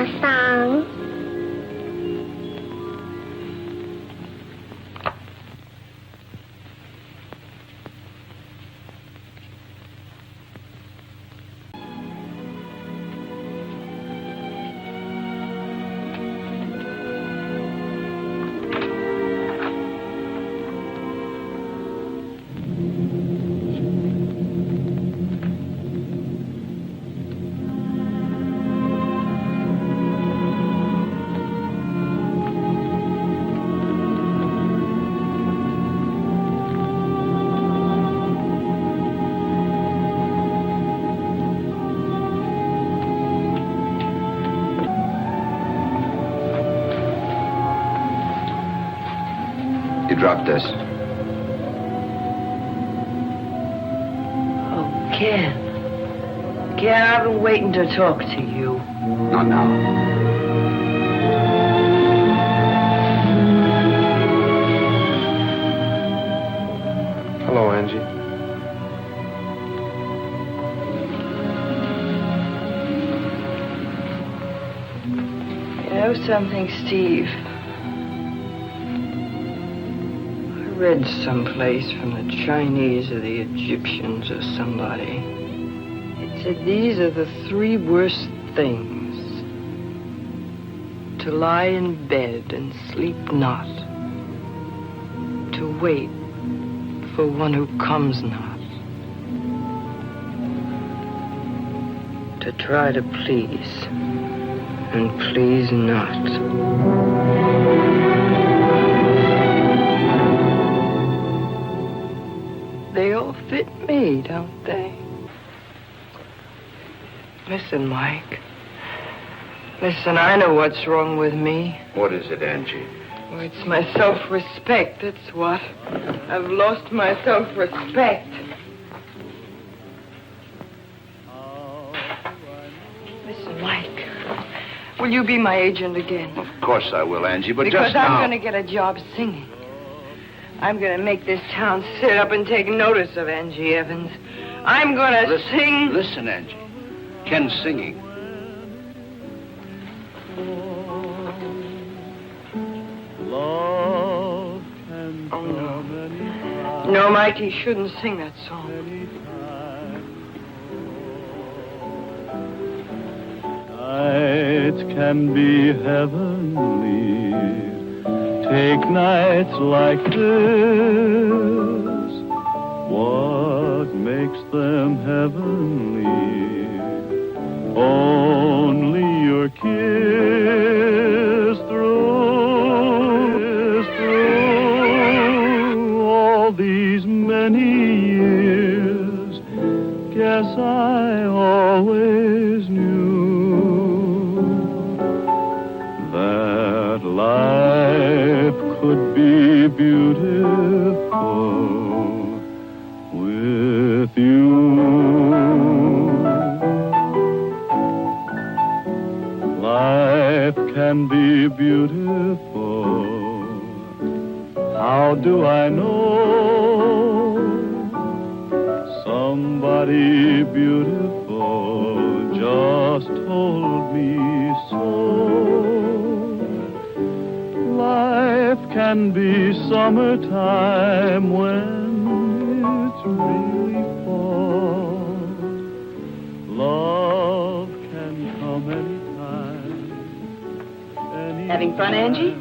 a song. You dropped this. Oh, Ken. Ken, I've been waiting to talk to you. Not now. Hello, Angie. You know something, Steve? I read someplace from the Chinese or the Egyptians or somebody. It said these are the 3 worst things. To lie in bed and sleep not. To wait for one who comes not. To try to please and please not. They all fit me, don't they? Listen, Mike. Listen, I know what's wrong with me. What is it, Angie? Oh, it's my self-respect, that's what. I've lost my self-respect. Listen, Mike. Will you be my agent again? Of course I will, Angie, but because just now... I'm going to get a job singing. I'm going to make this town sit up and take notice of Angie Evans. I'm going to sing... Listen, Angie. Ken's singing. Oh, no. No, Mike, he shouldn't sing that song. Nights can be heavenly. Take nights like this. What makes them heavenly? Only your kiss through all these many years. Guess I always knew that life could be beautiful with you. Life can be beautiful. How do I know? Somebody beautiful just told me so. Life can be summertime when it's really fall. Love can come anytime. Having fun, Angie?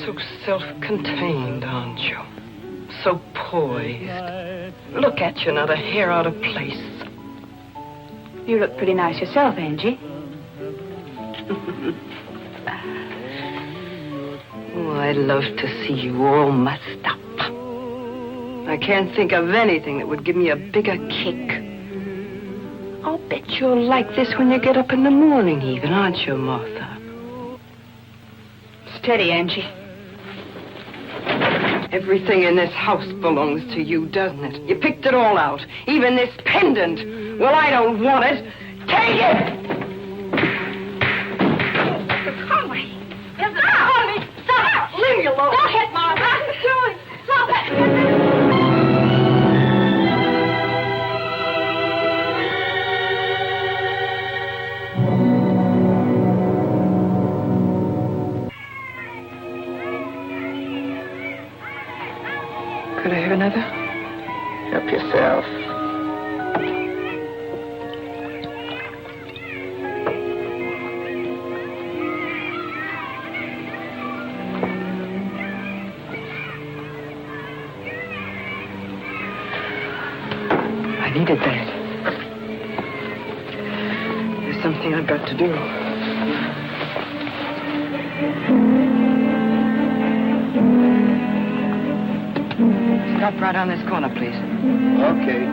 So self-contained, aren't you? So poised. Look at you, not a hair out of place. You look pretty nice yourself, Angie. Oh, I'd love to see you all mussed up. I can't think of anything that would give me a bigger kick. I'll bet you're like this when you get up in the morning even, aren't you, Martha? Steady, Angie. Everything in this house belongs to you, doesn't it? You picked it all out. Even this pendant. Well, I don't want it. Take it! Conway! Conway! Stop! Leave me alone! Don't hit Martha! What are you doing? Stop it! Could I have another? Help yourself. I needed that. There's something I've got to do. Stop right on this corner, please. Okay.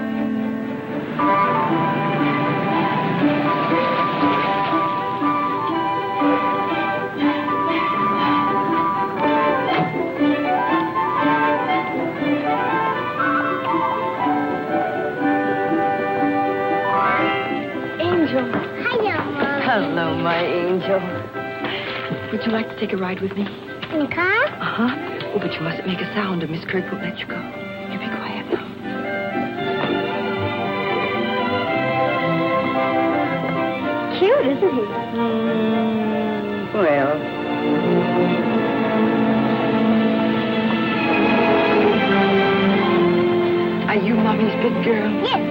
Angel. Hiya, Mom. Hello, my angel. Would you like to take a ride with me? In the car? Uh-huh. Oh, but you mustn't make a sound or Miss Kirk won't let you go. You be quiet now. Cute, isn't he? Well. Are you Mommy's big girl? Yes.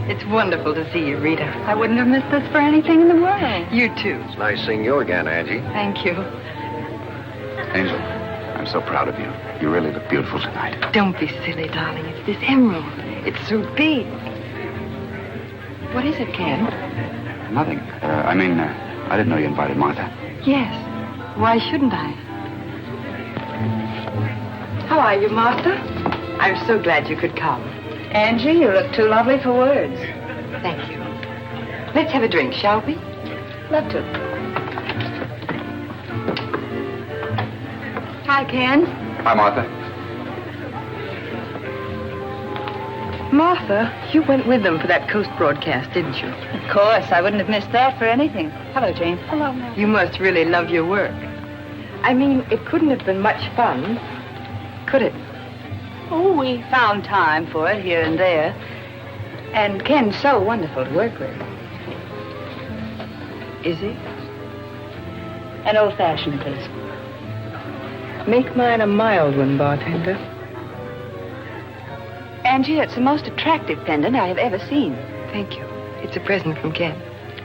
It's wonderful to see you, Rita. I wouldn't have missed this for anything in the world. You too. It's nice seeing you again, Angie. Thank you. Angel, I'm so proud of you. You really look beautiful tonight. Don't be silly, darling. It's this emerald. It's so big. What is it, Ken? Nothing. I didn't know you invited Martha. Yes. Why shouldn't I? How are you, Martha? I'm so glad you could come. Angie, you look too lovely for words. Thank you. Let's have a drink, shall we? Love to. Hi, Ken. Hi, Martha. Martha, you went with them for that Coast broadcast, didn't you? Of course, I wouldn't have missed that for anything. Hello, Jane. Hello, Mom. You must really love your work. I mean, it couldn't have been much fun, could it? Oh, we found time for it here and there. And Ken's so wonderful to work with. Is he? An old-fashioned, please. Make mine a mild one, bartender. Angie, it's the most attractive pendant I have ever seen. Thank you. It's a present from Ken.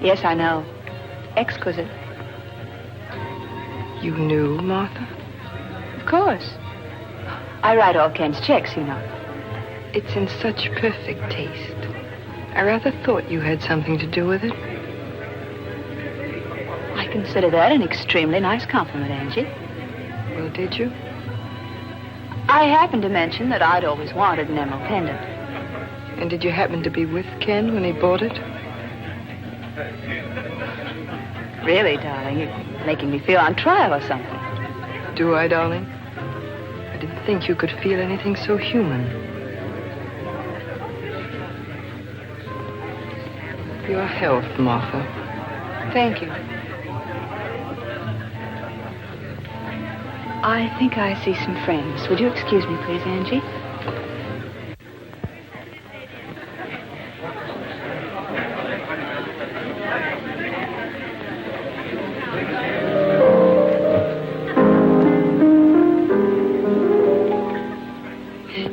Yes, I know. Exquisite. You knew, Martha? Of course. I write all Ken's checks, you know. It's in such perfect taste. I rather thought you had something to do with it. I consider that an extremely nice compliment, Angie. Well, did you? I happened to mention that I'd always wanted an emerald pendant. And did you happen to be with Ken when he bought it? Really, darling, you're making me feel on trial or something. Do I, darling? I didn't think you could feel anything so human. Your health, Martha. Thank you. I think I see some friends. Would you excuse me, please, Angie?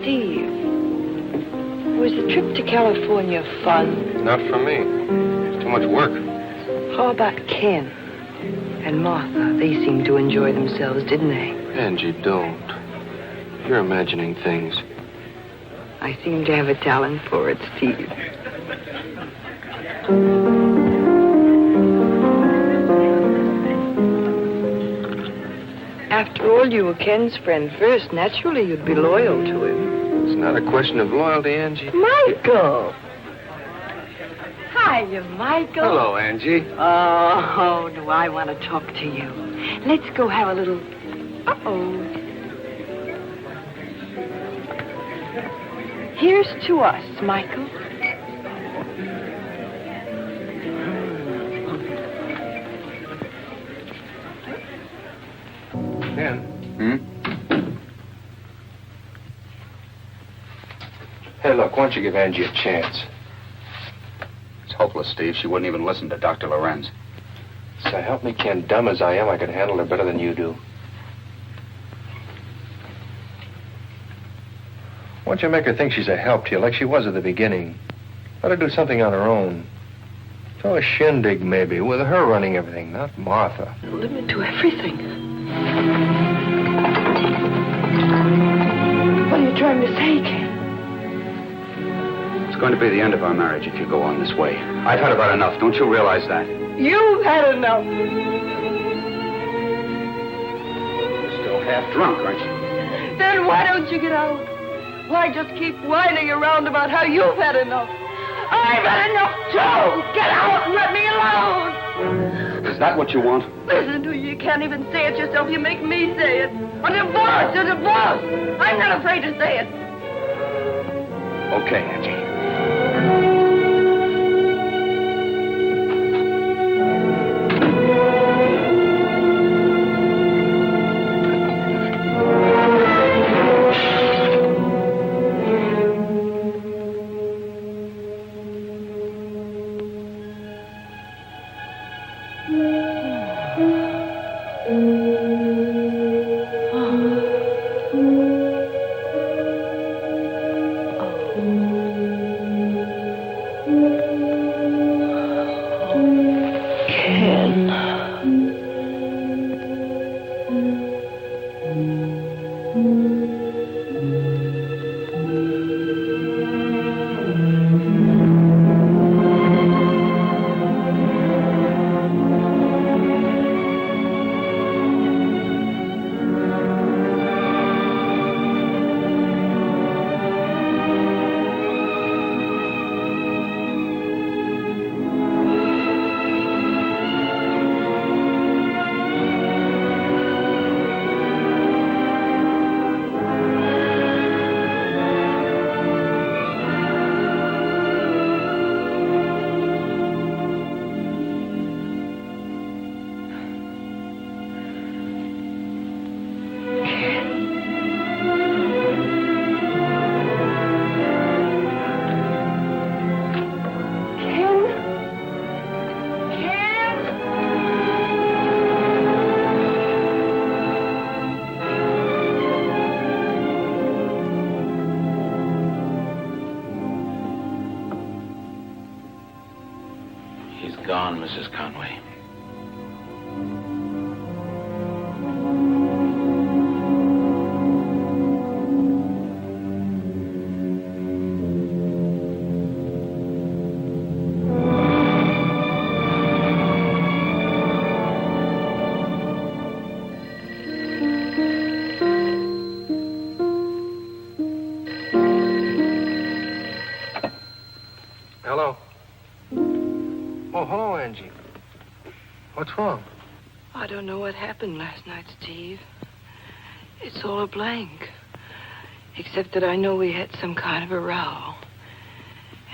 Steve, was the trip to California fun? Not for me. It's too much work. How about Ken and Martha? They seemed to enjoy themselves, didn't they? Angie, don't. You're imagining things. I seem to have a talent for it, Steve. After all, you were Ken's friend first. Naturally, you'd be loyal to him. It's not a question of loyalty, Angie. Michael! Hiya, Michael. Hello, Angie. Oh, do I want to talk to you. Let's go have a little... Uh-oh. Here's to us, Michael. Ken. Hey, look, why don't you give Angie a chance? It's hopeless, Steve. She wouldn't even listen to Dr. Lorenz. So help me, Ken. Dumb as I am, I could handle her better than you do. Why don't you make her think she's a help to you, like she was at the beginning? Let her do something on her own. Throw a shindig, maybe, with her running everything, not Martha. A limit to everything. What are you trying to say, Ken? It's going to be the end of our marriage if you go on this way. I've had about enough. Don't you realize that? You've had enough. You're still half drunk, aren't you? Then why don't you get out? Why just keep whining around about how you've had enough? I've had enough too! Get out and let me alone! Is that what you want? Listen to you. You can't even say it yourself. You make me say it. A divorce! A divorce! I'm not afraid to say it. Okay, Angie. Gone, Mrs. Conway. Hello. Oh, hello, Angie. What's wrong? I don't know what happened last night, Steve. It's all a blank. Except that I know we had some kind of a row.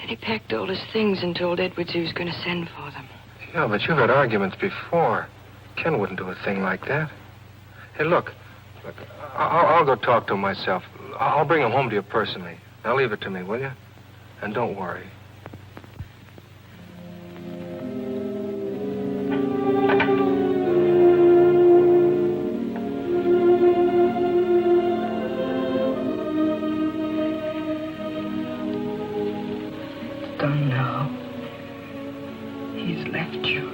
And he packed all his things and told Edwards he was going to send for them. Yeah, but you've had arguments before. Ken wouldn't do a thing like that. Hey, look, I'll go talk to him myself. I'll bring him home to you personally. Now leave it to me, will you? And don't worry. Done now. He's left you.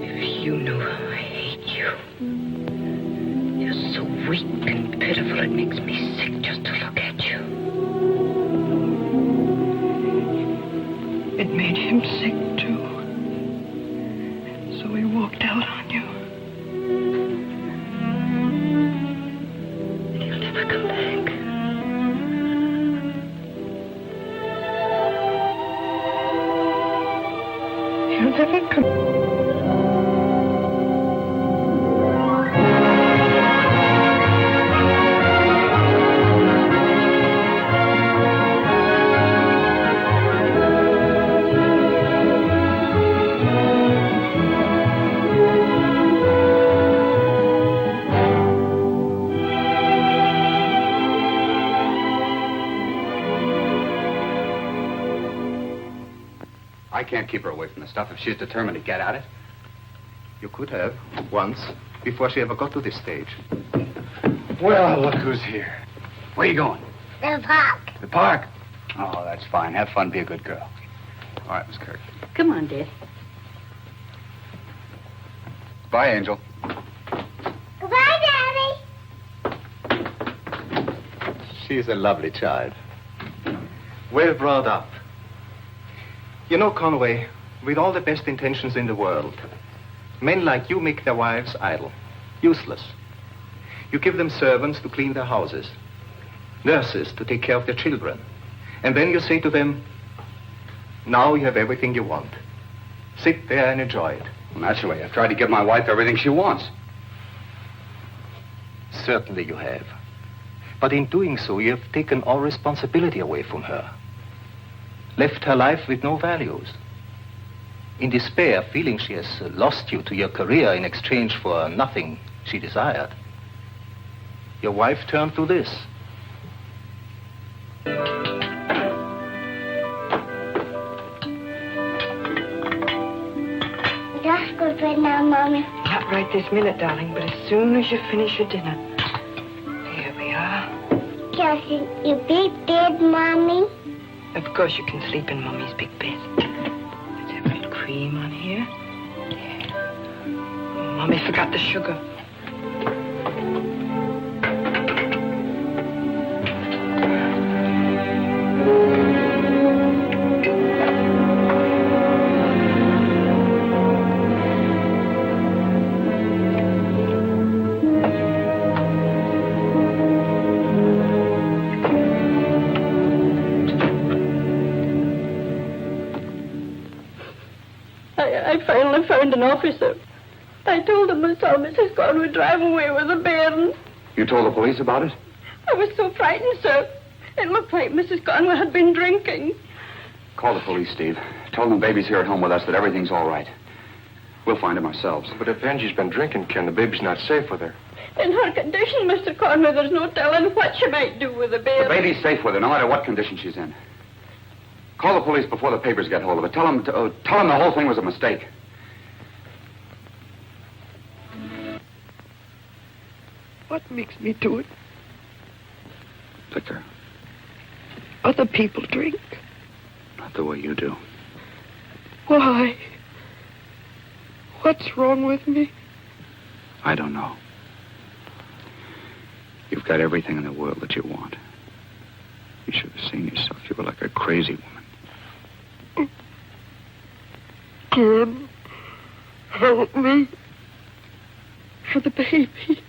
If you knew how I hate you. You're so weak and pitiful, it makes me sick just to look at you. It made him sick, too. So he walked out on you. He'll never come back. He'll never come. I can't keep her away from the stuff if she's determined to get at it. You could have, once, before she ever got to this stage. Well, look who's here. Where are you going? The park. The park. Oh, that's fine. Have fun. Be a good girl. All right, Miss Kirk. Come on, Dad. Bye, Angel. Goodbye, Daddy. She's a lovely child. Well brought up. You know, Conway, with all the best intentions in the world, men like you make their wives idle, useless. You give them servants to clean their houses, nurses to take care of their children, and then you say to them, now you have everything you want. Sit there and enjoy it. Well, naturally, I've tried to give my wife everything she wants. Certainly you have. But in doing so, you have taken all responsibility away from her. Left her life with no values. In despair, feeling she has lost you to your career in exchange for nothing she desired, your wife turned to this. That's good right now, Mommy. Not right this minute, darling, but as soon as you finish your dinner. Here we are. Just in your big bed, Mommy. Of course you can sleep in Mommy's big bed. Let's have a little cream on here. There. Mommy forgot the sugar. I finally found an officer. I told him I saw Mrs. Conway drive away with a bairn. You told the police about it? I was so frightened, sir. It looked like Mrs. Conway had been drinking. Call the police, Steve. Tell them the baby's here at home with us, that everything's all right. We'll find him ourselves. But if Angie's been drinking, Ken, the baby's not safe with her. In her condition, Mr. Conway, there's no telling what she might do with a bairn. The baby's safe with her, no matter what condition she's in. Call the police before the papers get hold of it. Tell them the whole thing was a mistake. What makes me do it? Liquor. Other people drink. Not the way you do. Why? What's wrong with me? I don't know. You've got everything in the world that you want. You should have seen yourself. You were like a crazy woman. Ken, help me. For the baby.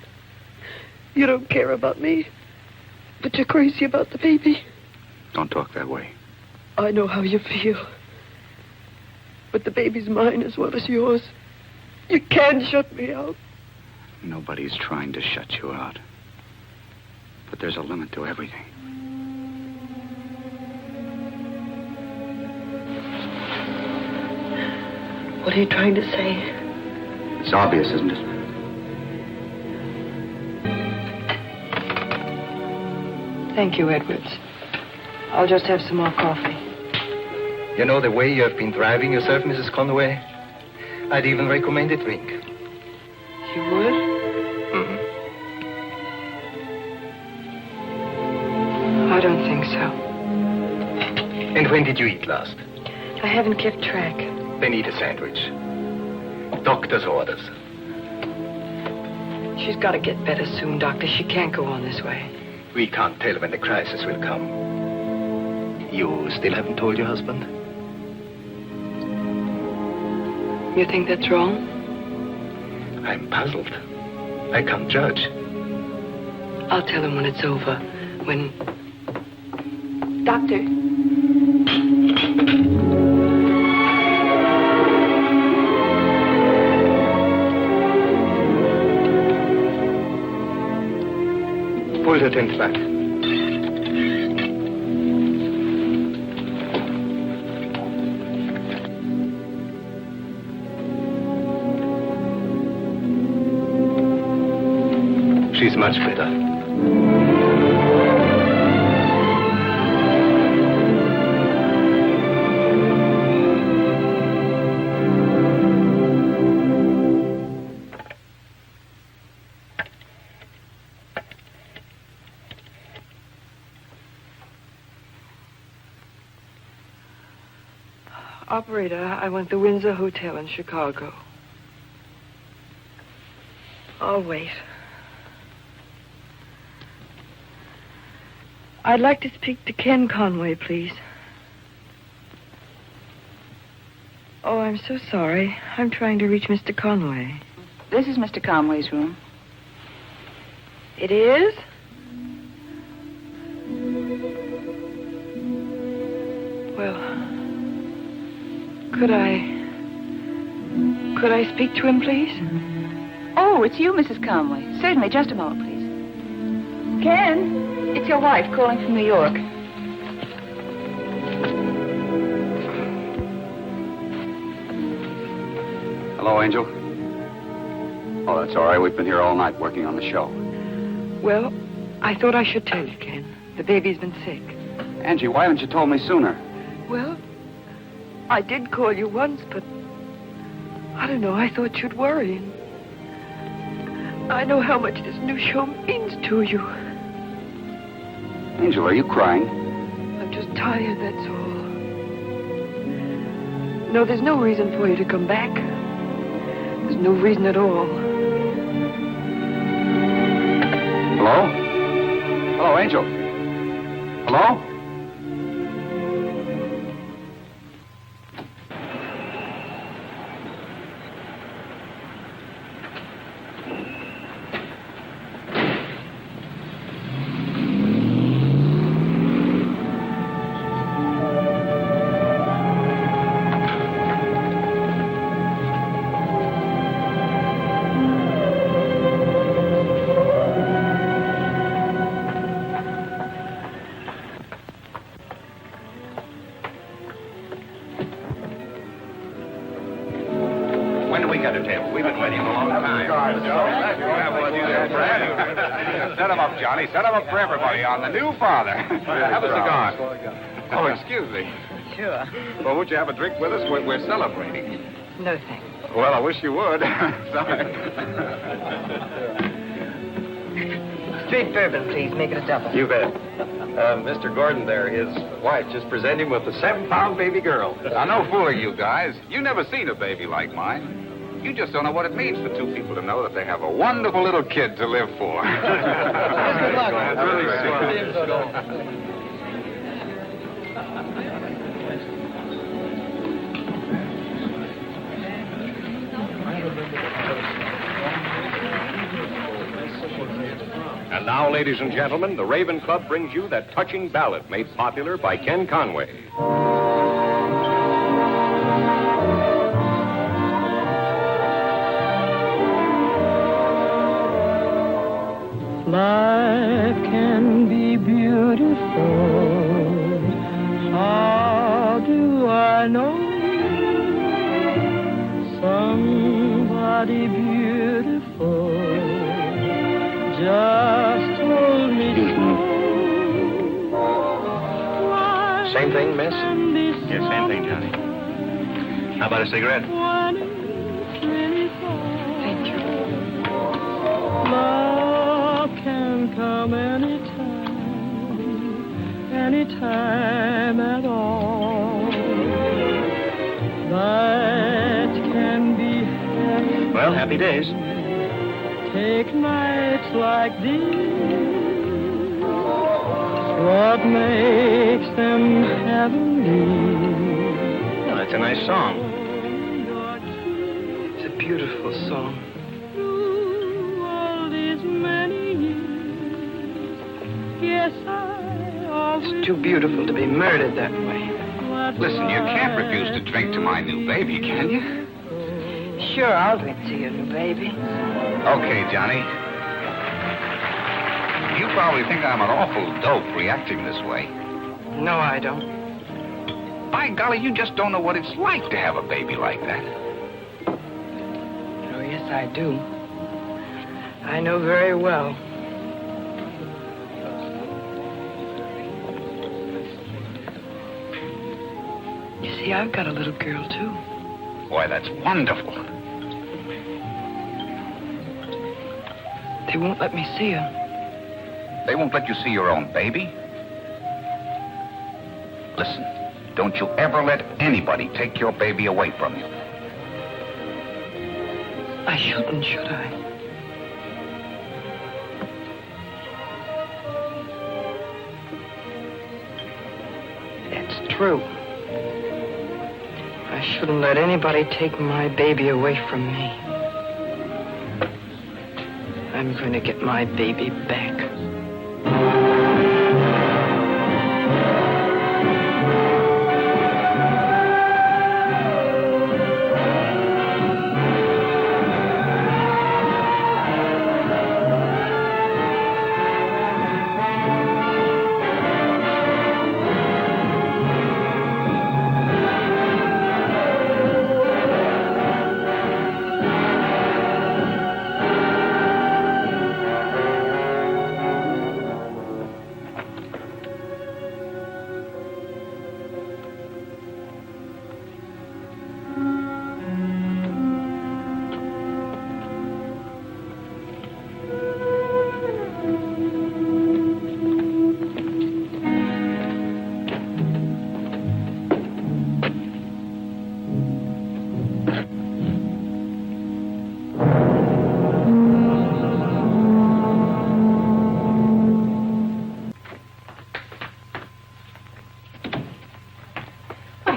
You don't care about me, but you're crazy about the baby. Don't talk that way. I know how you feel. But the baby's mine as well as yours. You can't shut me out. Nobody's trying to shut you out. But there's a limit to everything. What are you trying to say? It's obvious, isn't it? Thank you, Edwards. I'll just have some more coffee. You know, the way you have been driving yourself, Mrs. Conway, I'd even recommend a drink. You would? Mm-hmm. I don't think so. And when did you eat last? I haven't kept track. Then eat a sandwich. Doctor's orders. She's got to get better soon, Doctor. She can't go on this way. We can't tell when the crisis will come. You still haven't told your husband? You think that's wrong? I'm puzzled. I can't judge. I'll tell him when it's over. When... Doctor. Pull the tent back. She's much better. Operator, I want the Windsor Hotel in Chicago. I'll wait. I'd like to speak to Ken Conway, please. Oh, I'm so sorry. I'm trying to reach Mr. Conway. This is Mr. Conway's room. It is? Well, could I speak to him, please? Oh, it's you, Mrs. Conway. Certainly. Just a moment, please. Ken, it's your wife calling from New York. Hello, Angel. Oh, that's all right. We've been here all night working on the show. Well, I thought I should tell you, Ken. The baby's been sick. Angie, why haven't you told me sooner? Well, I did call you once, but I don't know. I thought you'd worry. And I know how much this new show means to you. Angel, are you crying? I'm just tired, that's all. No, there's no reason for you to come back. There's no reason at all. Hello? Hello, Angel. Hello? When do we get a table? We've been waiting a long time. Set them up, Johnny. Set them up for everybody on the new father. Have a cigar. Oh, excuse me. Sure. Well, won't you have a drink with us? We're celebrating. No, thanks. Well, I wish you would. Sorry. Straight bourbon, please. Make it a double. You bet. Mr. Gordon there, his wife just presented him with a 7-pound baby girl. Now, no fooling, you guys. You never seen a baby like mine. You just don't know what it means for two people to know that they have a wonderful little kid to live for. Good luck. That's really sweet. And now, ladies and gentlemen, the Raven Club brings you that touching ballad made popular by Ken Conway. Life can be beautiful. How do I know? Somebody beautiful just told me so. Same thing, miss? Yes, same thing, Johnny. How about a cigarette? Thank you. Love can come anytime at all. That can be happy. Well, happy days. Take nights like these. What makes them heavenly? Well, that's a nice song. It's a beautiful song. Through all these many years, yes, I always It's too beautiful to be murdered that way. Listen, you can't refuse to drink to my new baby, can you? Sure, I'll drink to your new baby. Okay, Johnny. You probably think I'm an awful dope reacting this way. No, I don't. By golly, you just don't know what it's like to have a baby like that. Oh, yes, I do. I know very well. You see, I've got a little girl, too. Boy, that's wonderful. They won't let me see her. They won't let you see your own baby? Listen, Don't you ever let anybody take your baby away from you. I shouldn't, should I? It's true. I shouldn't let anybody take my baby away from me. I'm going to get my baby back.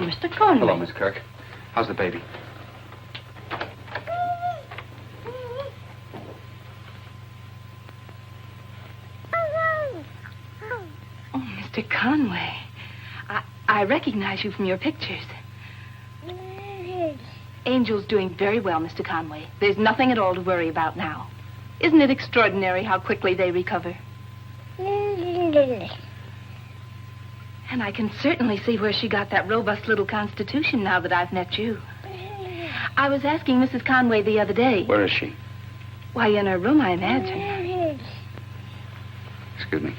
Mr. Conway. Hello, Miss Kirk. How's the baby? Oh, Mr. Conway. I recognize you from your pictures. Angel's doing very well, Mr. Conway. There's nothing at all to worry about now. Isn't it extraordinary how quickly they recover? And I can certainly see where she got that robust little constitution now that I've met you. I was asking Mrs. Conway the other day. Where is she? Why, in her room, I imagine. Excuse me.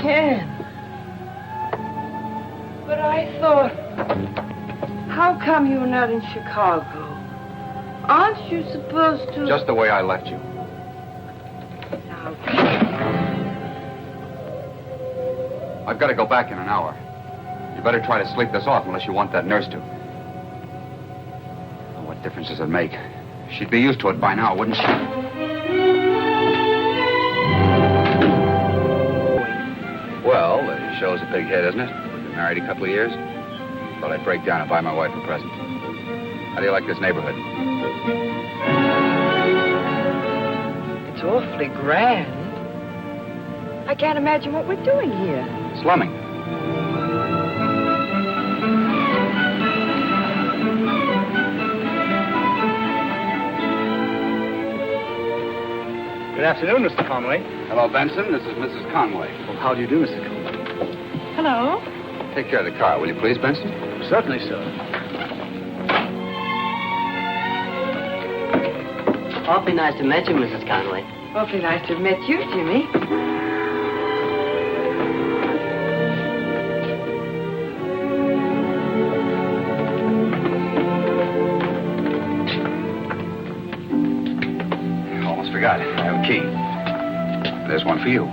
Ken. But I thought, how come you're not in Chicago? Aren't you supposed to... Just the way I left you. Now, Ken. I've got to go back in an hour. You better try to sleep this off unless you want that nurse to. Oh, what difference does it make? She'd be used to it by now, wouldn't she? Well, it shows a big head, isn't it? We've been married a couple of years. Thought I'd break down and buy my wife a present. How do you like this neighborhood? It's awfully grand. I can't imagine what we're doing here. Slumming. Good afternoon, Mr. Conway. Hello, Benson. This is Mrs. Conway. Well, how do you do, Mr. Conway? Hello. Take care of the car, will you please, Benson? Certainly, sir. Awfully nice to meet you, Mrs. Conway. Awfully nice to have met you, Jimmy. Almost forgot. I have a key. There's one for you.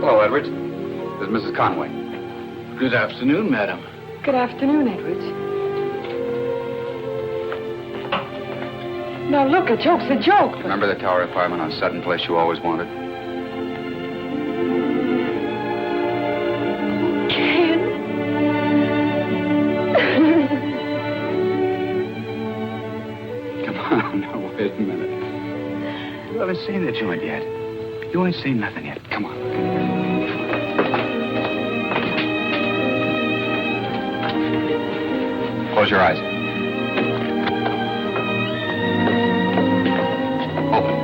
Hello, Edwards. This is Mrs. Conway. Good afternoon, madam. Good afternoon, Edwards. Now, look, a joke's a joke. But... Remember the tower apartment on Sutton Place you always wanted? Come on, now, wait a minute. You haven't seen the joint yet. You ain't seen nothing yet. Come on. Close your eyes. Open.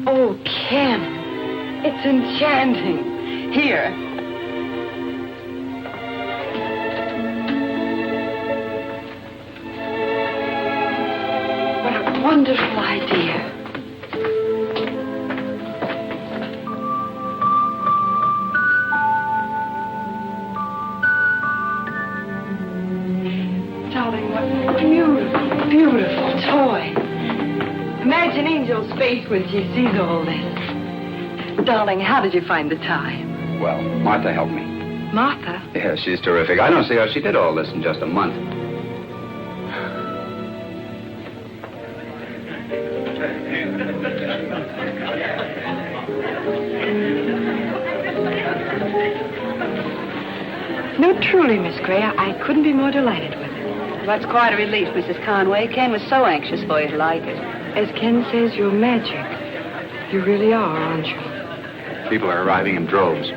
Oh, Ken, it's enchanting. Here. wonderful idea. Darling, what a beautiful, beautiful toy. Imagine Angel's face when she sees all this. Darling, how did you find the time? Well, Martha helped me. Martha? Yeah, she's terrific. I don't see how she did all this in just a month. No, truly, Miss Gray, I couldn't be more delighted with it. Well, that's quite a relief, Mrs. Conway. Ken was so anxious for you to like it. As Ken says, you're magic. You really are, aren't you? People are arriving in droves.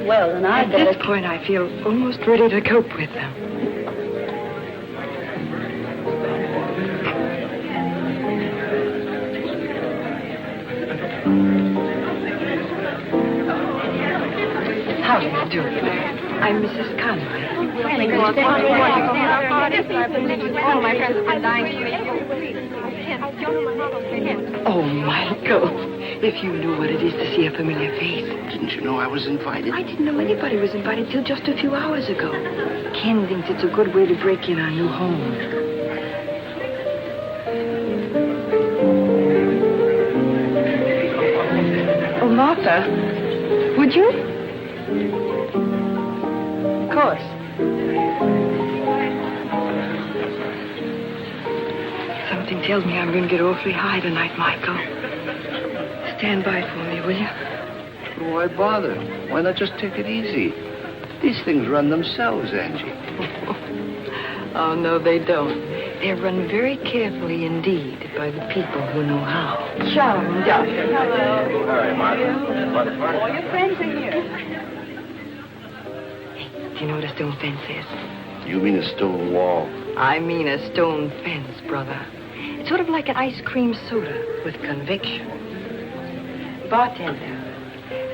Well, then At this point, I feel almost ready to cope with them. How do you do? I'm Mrs. Conway. All my friends have been dying to meet you. Oh, Michael, if you knew what it is to see a familiar face. Didn't you know I was invited? I didn't know anybody was invited till just a few hours ago. Ken thinks it's a good way to break in our new home. Oh, Martha, would you? Of course. Something tells me I'm going to get awfully high tonight, Michael. Stand by for me, will you? Why bother? Why not just take it easy? These things run themselves, Angie. Oh, no, they don't. They're run very carefully indeed by the people who know how. Charming, darling. Hello. All right, Martha. All your friends are here. Do you know what a stone fence is? You mean a stone wall? I mean a stone fence, brother. It's sort of like an ice cream soda with conviction. Bartender,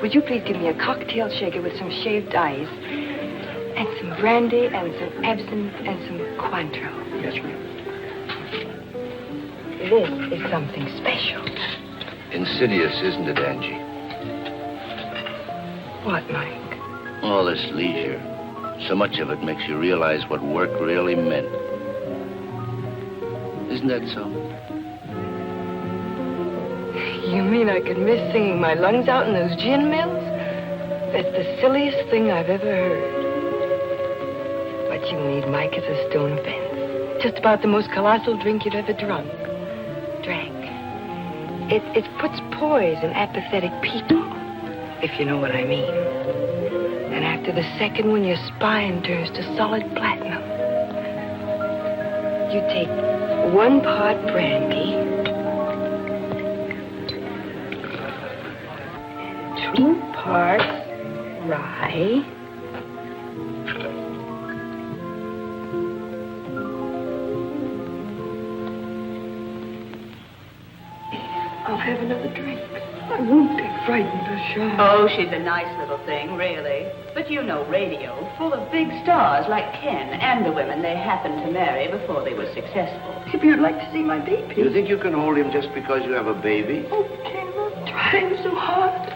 would you please give me a cocktail shaker with some shaved ice and some brandy and some absinthe and some Cointreau? Yes, ma'am. This is something special. Insidious, isn't it, Angie? What, Mike? All this leisure. So much of it makes you realize what work really meant. Isn't that so? You mean I could miss singing my lungs out in those gin mills? That's the silliest thing I've ever heard. What you need, Mike, is a stone fence. Just about the most colossal drink you'd ever drank. It puts poise in apathetic people, if you know what I mean. And after the second one, your spine turns to solid platinum. You take 1 part brandy, 2 parts rye, I'll have another drink. I won't get frightened or shy. Oh, she's a nice little thing, really. But you know radio, full of big stars like Ken and the women they happened to marry before they were successful. If you'd like to see my baby. You think you can hold him just because you have a baby? Oh, Ken, I'm trying so hard.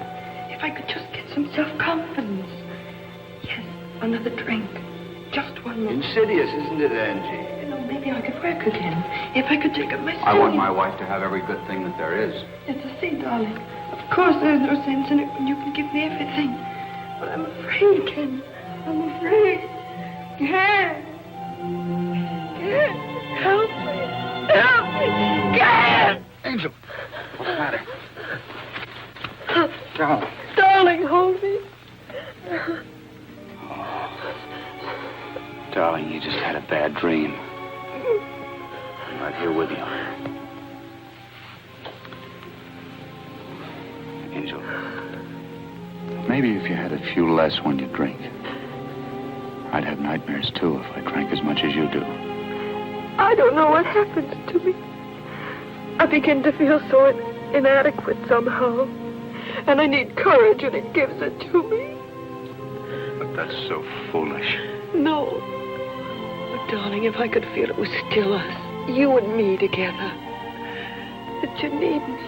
If I could just get some self-confidence. Yes, another drink. Just one more. Insidious, isn't it, Angie? You know, maybe I could work again. If I could take up my I want my wife to have every good thing that there is. Yes, I see, darling. Of course there's no sense in it when you can give me everything. But I'm afraid, Ken. I'm afraid. Ken! Ken! Help me! Help me! Ken! Angel, what's the matter? Darling, hold me. Darling, you just had a bad dream. I'm right here with you. Angel, maybe if you had a few less when you drink. I'd have nightmares, too, if I drank as much as you do. I don't know what happens to me. I begin to feel so inadequate somehow. And I need courage, and it gives it to me. But that's so foolish. No. But darling, if I could feel it was still us, you and me together. That you need me,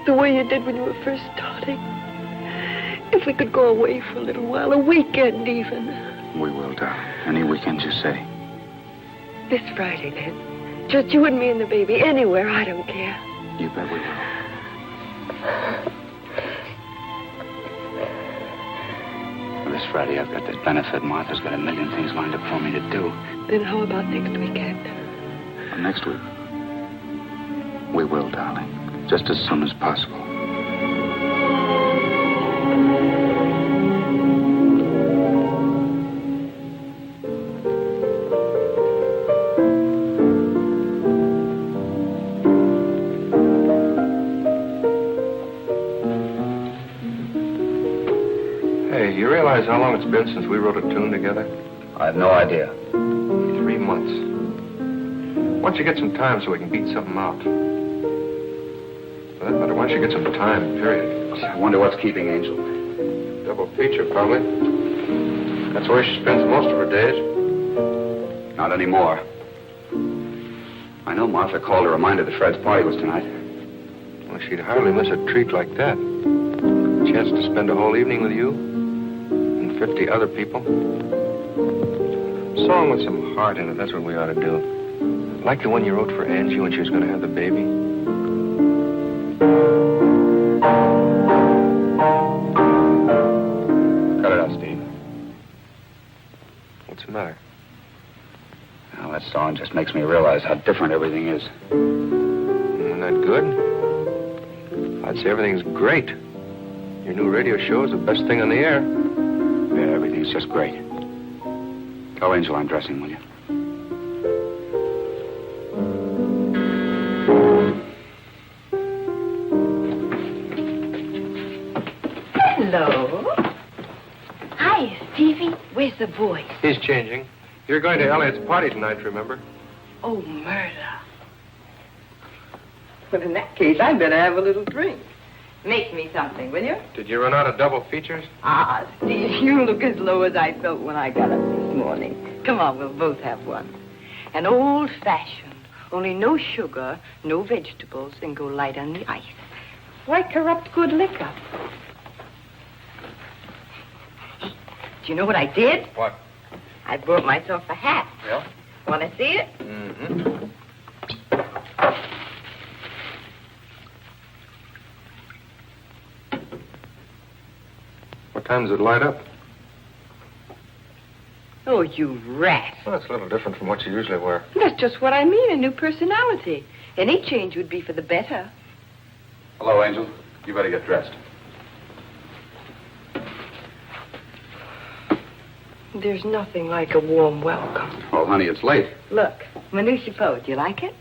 the way you did when you were first starting. If we could go away for a little while, a weekend even. We will, darling. Any weekend you say. This Friday, then. Just you and me and the baby, anywhere, I don't care. You bet we will. Well, this Friday, I've got that benefit. Martha's got a million things lined up for me to do. Then how about next weekend? Well, next week. We will, darling. Just as soon as possible. Hey, you realize how long it's been since we wrote a tune together? I have no idea. 3 months. Why don't you get some time so we can beat something out? For that matter, why don't you get some time, period? I wonder what's keeping Angel. Double feature, probably. That's where she spends most of her days. Not anymore. I know Martha called to remind her that Fred's party was tonight. Well, she'd hardly miss a treat like that. A chance to spend a whole evening with you and 50 other people. A song with some heart in it, that's what we ought to do. Like the one you wrote for Angie when she was going to have the baby. Cut it out, Steve. What's the matter? Well, that song just makes me realize how different everything is. Isn't that good? I'd say everything's great. Your new radio show is the best thing on the air. Yeah, everything's just great. Tell Angel I'm dressing, will you? Hello. Hi, Stevie. Where's the boy? He's changing. You're going to Elliot's party tonight, remember? Oh, murder. Well, in that case, I better have a little drink. Make me something, will you? Did you run out of double features? Ah, Steve, you look as low as I felt when I got up this morning. Come on, we'll both have one. An old-fashioned, only no sugar, no vegetables, and go light on the ice. Why corrupt good liquor? Do you know what I did? What? I bought myself a hat. Yeah? Want to see it? Mm-hmm. What time does it light up? Oh, you rat. Well, it's a little different from what you usually wear. That's just what I mean, a new personality. Any change would be for the better. Hello, Angel. You better get dressed. There's nothing like a warm welcome. Oh, honey, it's late. Look, my new chapeau. Do you like it?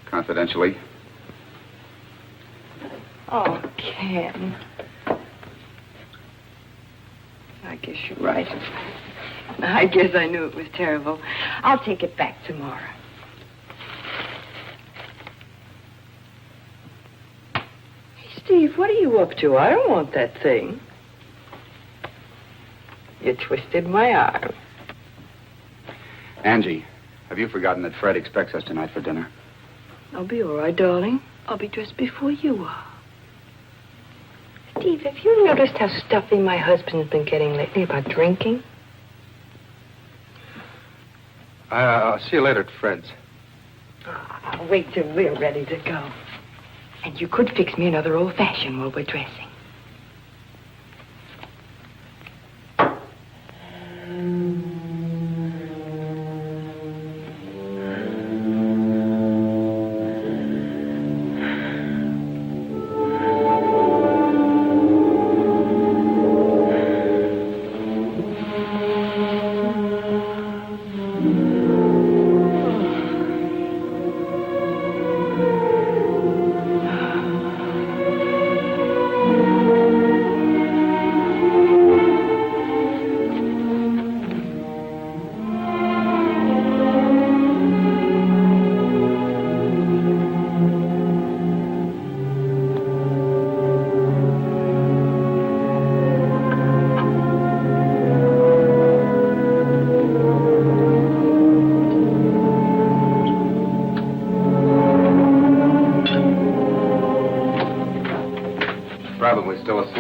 Confidentially. Oh, Ken. I guess you're right. I guess I knew it was terrible. I'll take it back tomorrow. Hey, Steve, what are you up to? I don't want that thing. You twisted my arm. Angie, have you forgotten that Fred expects us tonight for dinner? I'll be all right, darling. I'll be dressed before you are. Steve, have you noticed how stuffy my husband's been getting lately about drinking? I'll see you later at Fred's. I'll wait till we're ready to go. And you could fix me another old-fashioned while we're dressing.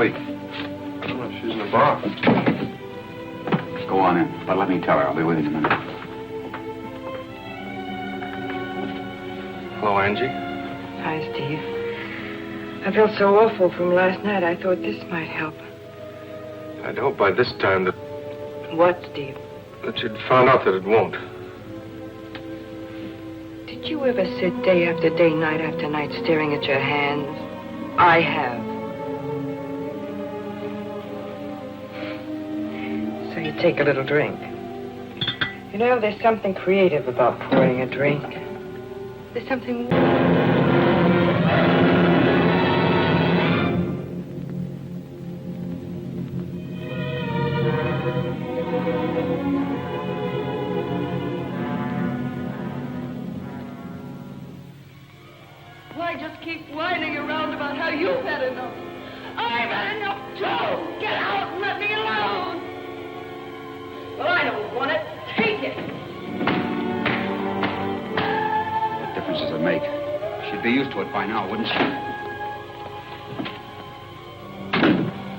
Ashley? I don't know. She's in the bar. Go on in. But let me tell her. I'll be with you in a minute. Hello, Angie. Hi, Steve. I felt so awful from last night, I thought this might help. I'd hope by this time that What, Steve? you'd found out that it won't. Did you ever sit day after day, night after night, staring at your hands? I have. So you take a little drink. You know, there's something creative about pouring a drink. There's something... Why just keep whining around about how you've had enough? I've had enough too. Get out and let me alone. Well, I don't want it. Take it. What difference does it make? She'd be used to it by now, wouldn't she?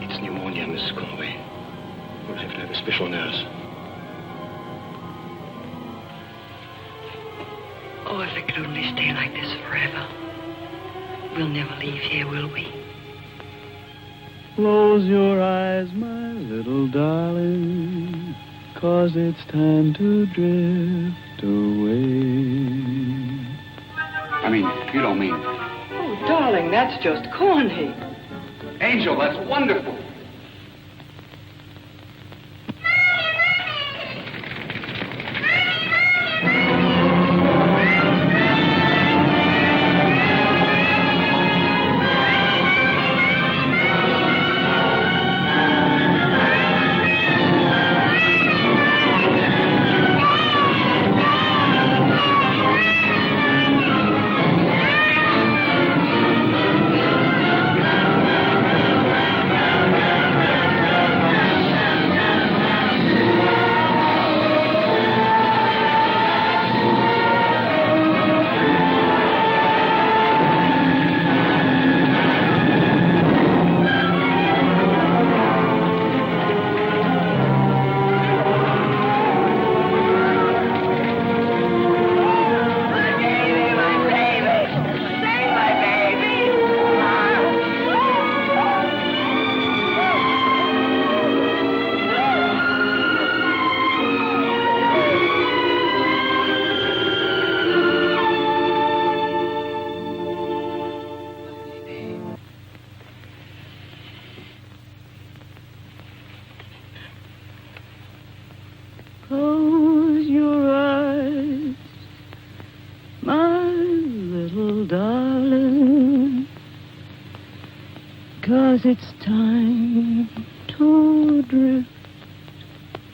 It's pneumonia, Mrs. Conway. We'll have to have a special nurse. Oh, if it could only stay like this forever. We'll never leave here, will we? Close your eyes, my little darling, 'cause it's time to drift away. I mean, you don't mean... Oh, darling, that's just corny. Angel, that's wonderful. Close your eyes, my little darling, 'cause it's time to drift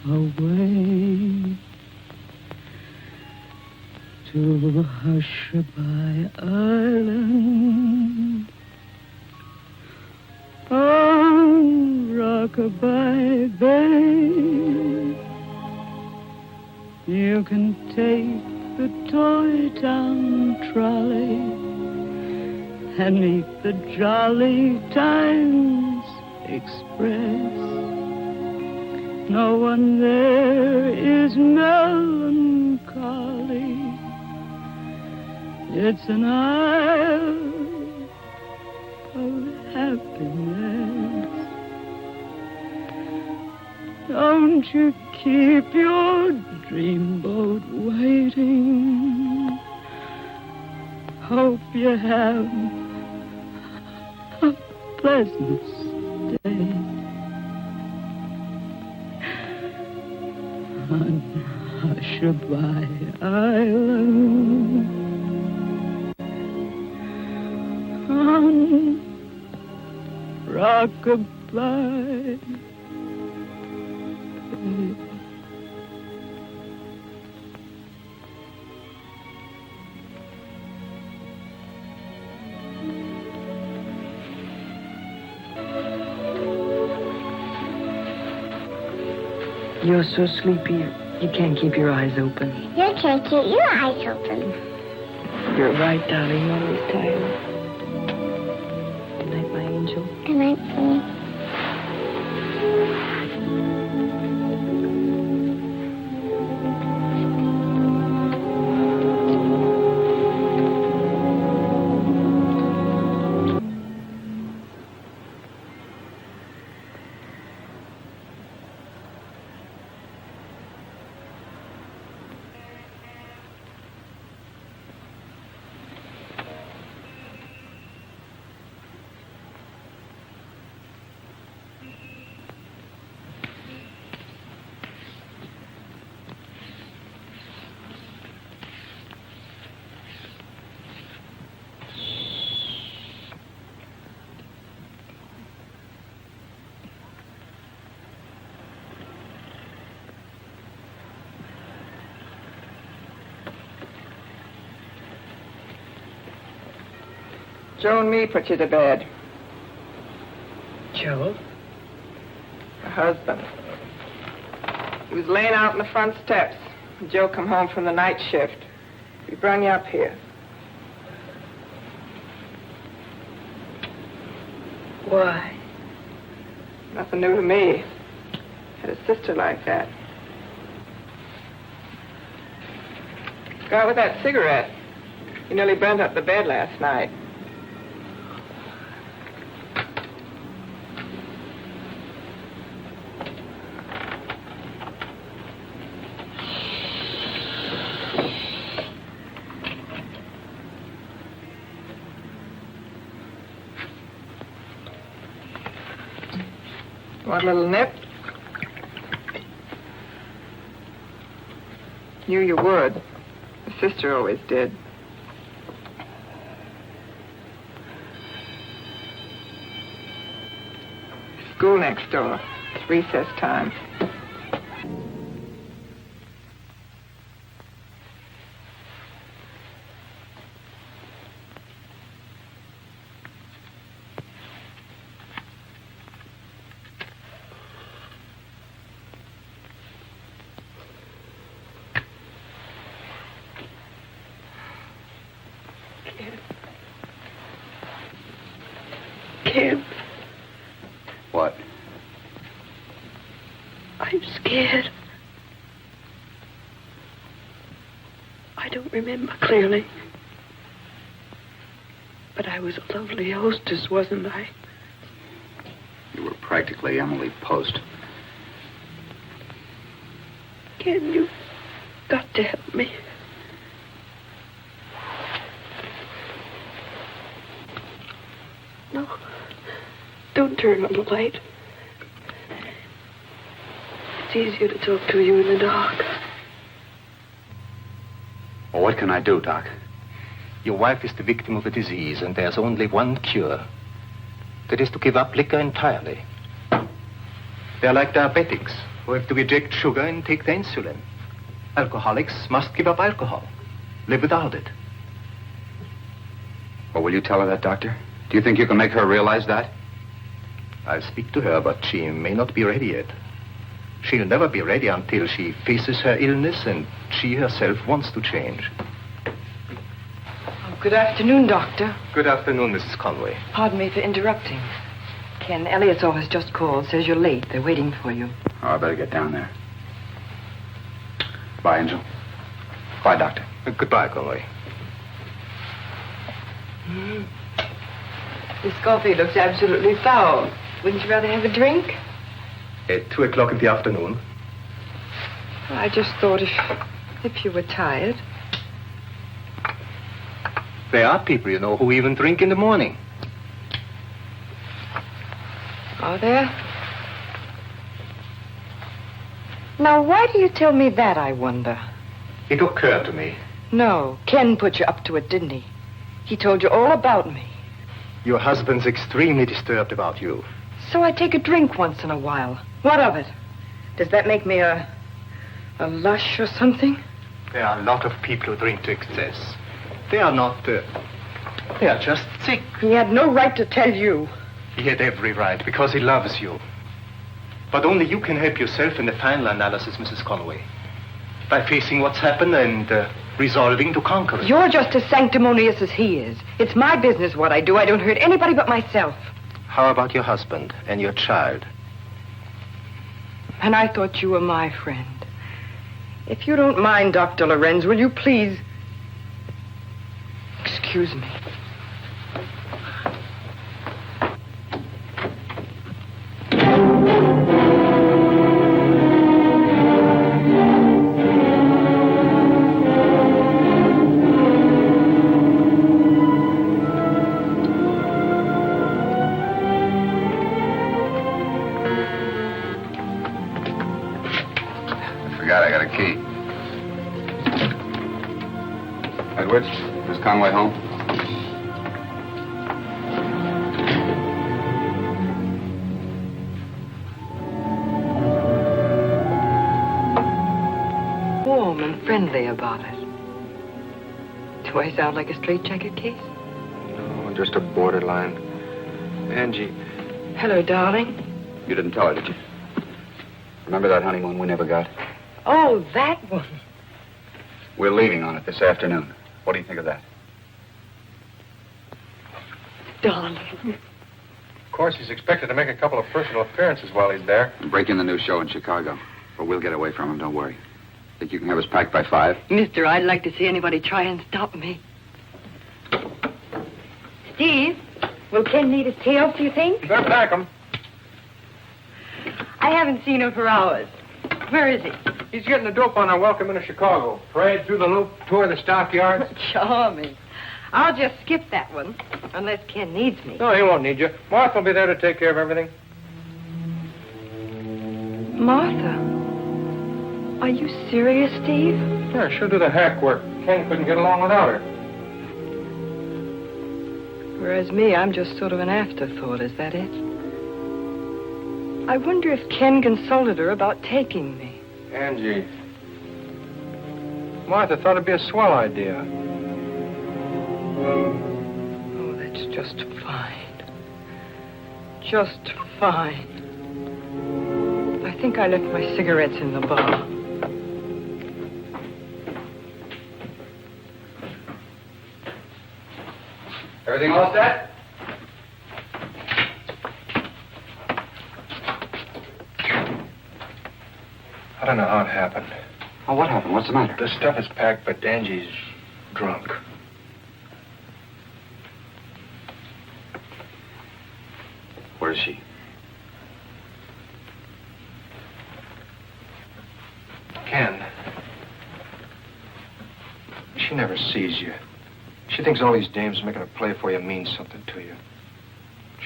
away to Hushabye Island. On Rockabye Bay, you can take the Toy Town trolley and meet the Jolly Times Express. No one there is melancholy. It's an isle of happiness. Don't you keep your dreamboat waiting. Hope you have a pleasant stay on Hushabye Island. On Rockabye. You're so sleepy, you can't keep your eyes open. You can't keep your eyes open. You're right, darling. You're always tired. Good night, my angel. Good night, Mommy. Joe and me put you to bed. Joe? Her husband. He was laying out on the front steps. Joe come home from the night shift. We brung you up here. Why? Nothing new to me. Had a sister like that. Go out with that cigarette. You nearly burnt up the bed last night. Want a little nip? Knew you would. The sister always did. School next door. It's recess time. Ken, What? I'm scared. I don't remember clearly. But I was a lovely hostess, wasn't I? You were practically Emily Post. Ken, you've got to help me. No. Don't turn on the light. It's easier to talk to you in the dark. Well, what can I do, Doc? Your wife is the victim of a disease, and there's only one cure. That is to give up liquor entirely. They're like diabetics who have to reject sugar and take the insulin. Alcoholics must give up alcohol. Live without it. Well, will you tell her that, Doctor? Do you think you can make her realize that? I'll speak to her, but she may not be ready yet. She'll never be ready until she faces her illness and she herself wants to change. Oh, good afternoon, Doctor. Good afternoon, Mrs. Conway. Pardon me for interrupting. Ken, Elliott's office just called. Says you're late. They're waiting for you. Oh, I better get down there. Bye, Angel. Bye, Doctor. Goodbye, Conway. This coffee looks absolutely foul. Wouldn't you rather have a drink? At 2 o'clock in the afternoon. I just thought if you were tired. There are people, you know, who even drink in the morning. Are there? Now, why do you tell me that, I wonder? It occurred to me. No, Ken put you up to it, didn't he? He told you all about me. Your husband's extremely disturbed about you. So I take a drink once in a while. What of it? Does that make me a lush or something? There are a lot of people who drink to excess. They are not, they are just sick. He had no right to tell you. He had every right, because he loves you. But only you can help yourself in the final analysis, Mrs. Conway. By facing what's happened and resolving to conquer it. You're just as sanctimonious as he is. It's my business what I do. I don't hurt anybody but myself. How about your husband and your child? And I thought you were my friend. If you don't mind, Dr. Lorenz, will you please excuse me? I got a key. Edwards, is Conway home? Warm and friendly about it. Do I sound like a straitjacket case? No, just a borderline. Angie. Hello, darling. You didn't tell her, did you? Remember that honeymoon we never got? Oh, that one. We're leaving on it this afternoon. What do you think of that? Darling. Of course, he's expected to make a couple of personal appearances while he's there. And break in the new show in Chicago. But we'll get away from him, don't worry. Think you can have us packed by 5? Mister, I'd like to see anybody try and stop me. Steve, will Ken need his tails, do you think? Better pack him. I haven't seen him for hours. Where is he? He's getting the dope on our welcome into Chicago. Parade through the loop, tour the stockyards. Charming. I'll just skip that one, unless Ken needs me. No, he won't need you. Martha will be there to take care of everything. Martha? Are you serious, Steve? Yeah, she'll do the hack work. Ken couldn't get along without her. Whereas me, I'm just sort of an afterthought, is that it? I wonder if Ken consulted her about taking me. Angie. Martha thought it'd be a swell idea. Oh, that's just fine. Just fine. I think I left my cigarettes in the bar. Everything all set? I don't know how it happened. Oh, what happened? What's the matter? The stuff is packed, but Angie's drunk. Where is she? Ken. She never sees you. She thinks all these dames making a play for you means something to you.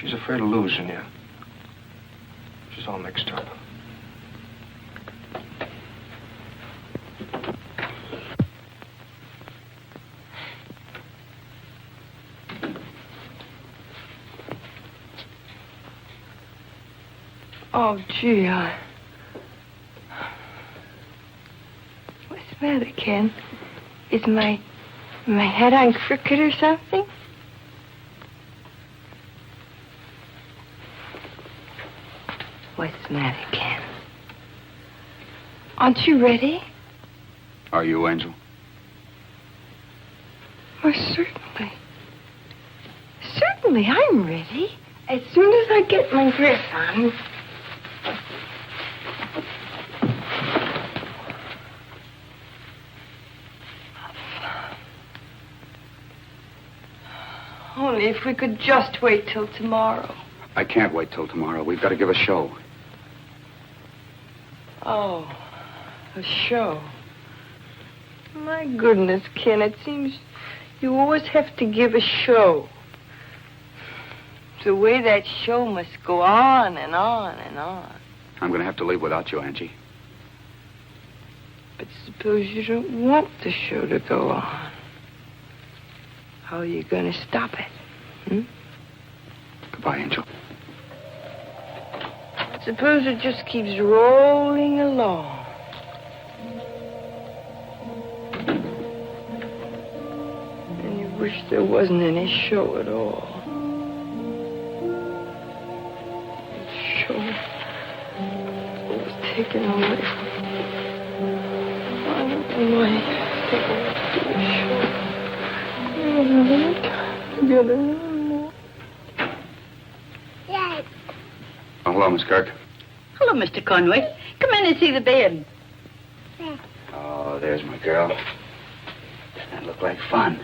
She's afraid of losing you. She's all mixed up. Oh, gee, what's the matter, Ken? Is my head on crooked or something? What's the matter, Ken? Aren't you ready? Are you, Angel? Oh, certainly. Certainly, I'm ready. As soon as I get my dress on. Only if we could just wait till tomorrow. I can't wait till tomorrow. We've got to give a show. Oh, a show. My goodness, Ken, it seems you always have to give a show. The way that show must go on and on and on. I'm going to have to leave without you, Angie. But suppose you don't want the show to go on. How are you going to stop it? Goodbye, Angel. Suppose it just keeps rolling along. And you wish there wasn't any show at all. The show was taken away. I don't know why people do a show. I don't have any time together anymore. Dad. Oh, hello, Miss Kirk. Hello, Mr. Conway. Come in and see the bed. Oh, there's my girl. Doesn't that look like fun?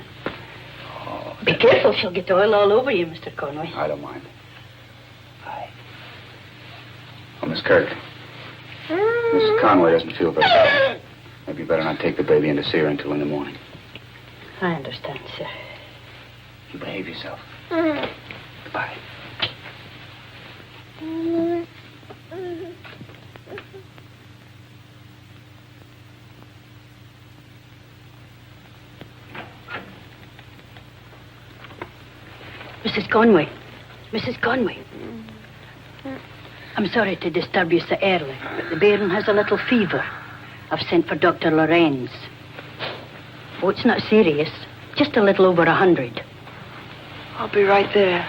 Oh, Be careful, she'll get oil all over you, Mr. Conway. I don't mind. Hi. Oh, Miss Kirk. Mrs. Conway doesn't feel very well. Maybe you better not take the baby in to see her until in the morning. I understand, sir. You behave yourself. Goodbye. Mrs. Conway. Mrs. Conway. I'm sorry to disturb you so early, but the bairn has a little fever. I've sent for Dr. Lorenz. Oh, it's not serious. Just a little over 100. I'll be right there.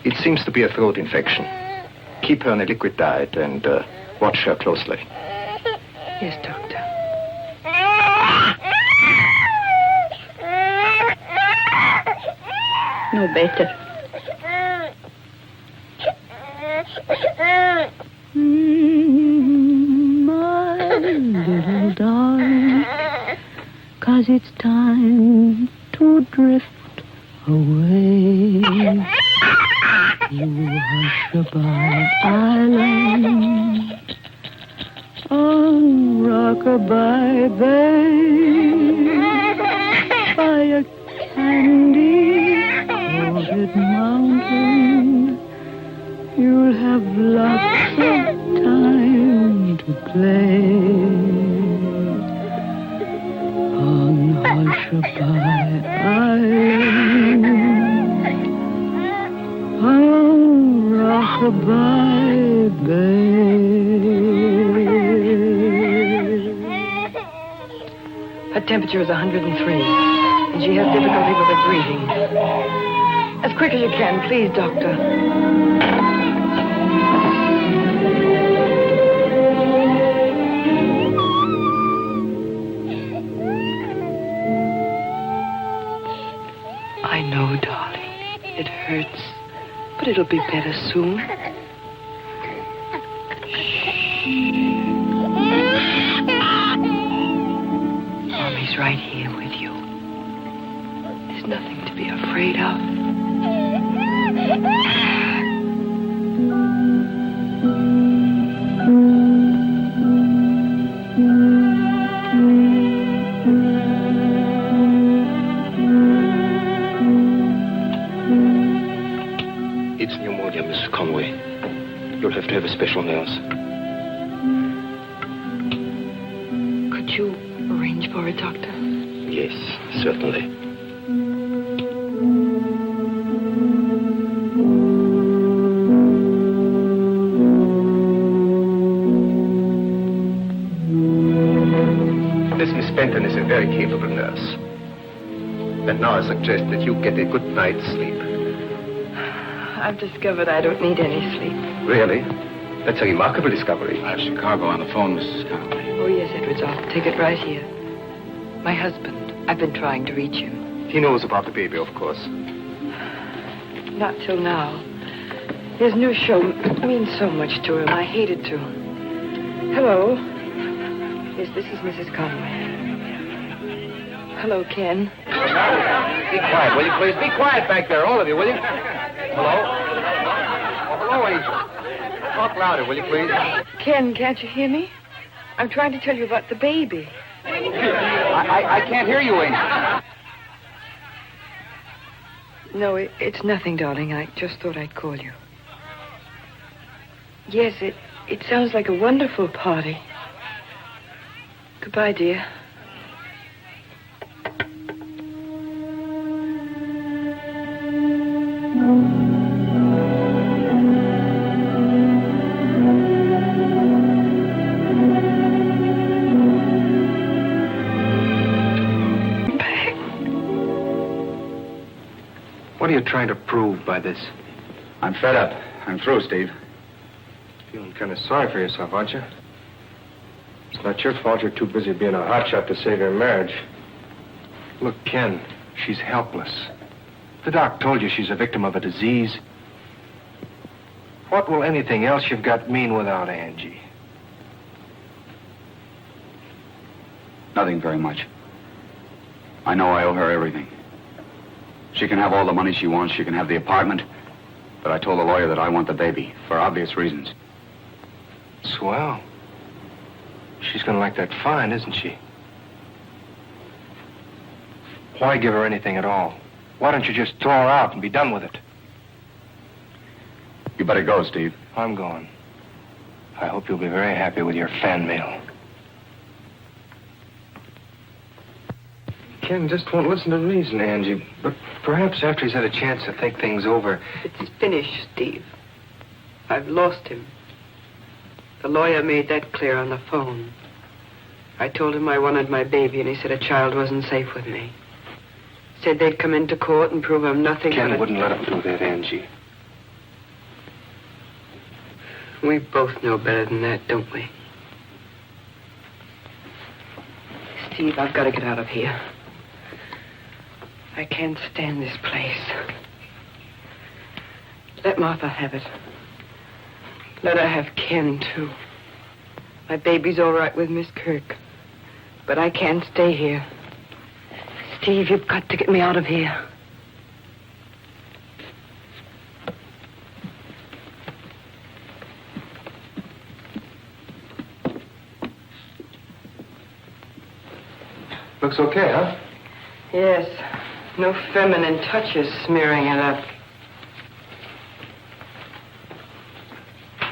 It seems to be a throat infection. Keep her on a liquid diet and watch her closely. Yes, Doctor. No better. My little darling, 'cause it's time to drift away. You hush-a-bye island on Rockabye Bay by a candy-coated mountain. You'll have lots of time to play on Hush-a-bye Island. On Rockabye Bay. Her temperature is 103, and she has difficulty with her breathing. As quick as you can, please, Doctor. I know, darling. It hurts. But it'll be better soon. Mommy's right here with you. There's nothing to be afraid of. It's pneumonia, Mrs. Conway. You'll have to have a special nurse. Could you arrange for it, Doctor? Yes, certainly. This Miss Benton is a very capable nurse. And now I suggest that you get a good night's sleep. I've discovered I don't need any sleep. Really? That's a remarkable discovery. I have Chicago on the phone, Mrs. Conway. Oh, yes, Edwards. I'll take it right here. My husband. I've been trying to reach him. He knows about the baby, of course. Not till now. His new show means so much to him. I hated to. Hello. Yes, this is Mrs. Conway. Hello, Ken. Be quiet, will you, please? Be quiet back there, all of you, will you? Hello? Oh, hello, Angel. Talk louder, will you, please? Ken, can't you hear me? I'm trying to tell you about the baby. I can't hear you, Angel. No, it's nothing, darling. I just thought I'd call you. Yes, it sounds like a wonderful party. Goodbye, dear. What are you trying to prove by this? I'm fed up. I'm through, Steve. Feeling kind of sorry for yourself, aren't you? It's not your fault you're too busy being a hotshot to save your marriage. Look, Ken, she's helpless. The doc told you she's a victim of a disease. What will anything else you've got mean without Angie? Nothing very much. I know I owe her everything. She can have all the money she wants. She can have the apartment. But I told the lawyer that I want the baby, for obvious reasons. Swell. She's gonna like that fine, isn't she? Why give her anything at all? Why don't you just throw her out and be done with it? You better go, Steve. I'm going. I hope you'll be very happy with your fan mail. Ken just won't listen to reason, Angie. But perhaps after he's had a chance to think things over... It's finished, Steve. I've lost him. The lawyer made that clear on the phone. I told him I wanted my baby, and he said a child wasn't safe with me. Said they'd come into court and prove I'm nothing Ken but wouldn't let him do that, Angie. We both know better than that, don't we? Steve, I've got to get out of here. I can't stand this place. Let Martha have it. Let her have Ken, too. My baby's all right with Miss Kirk. But I can't stay here. Steve, you've got to get me out of here. Looks okay, huh? Yes. No feminine touches smearing it up.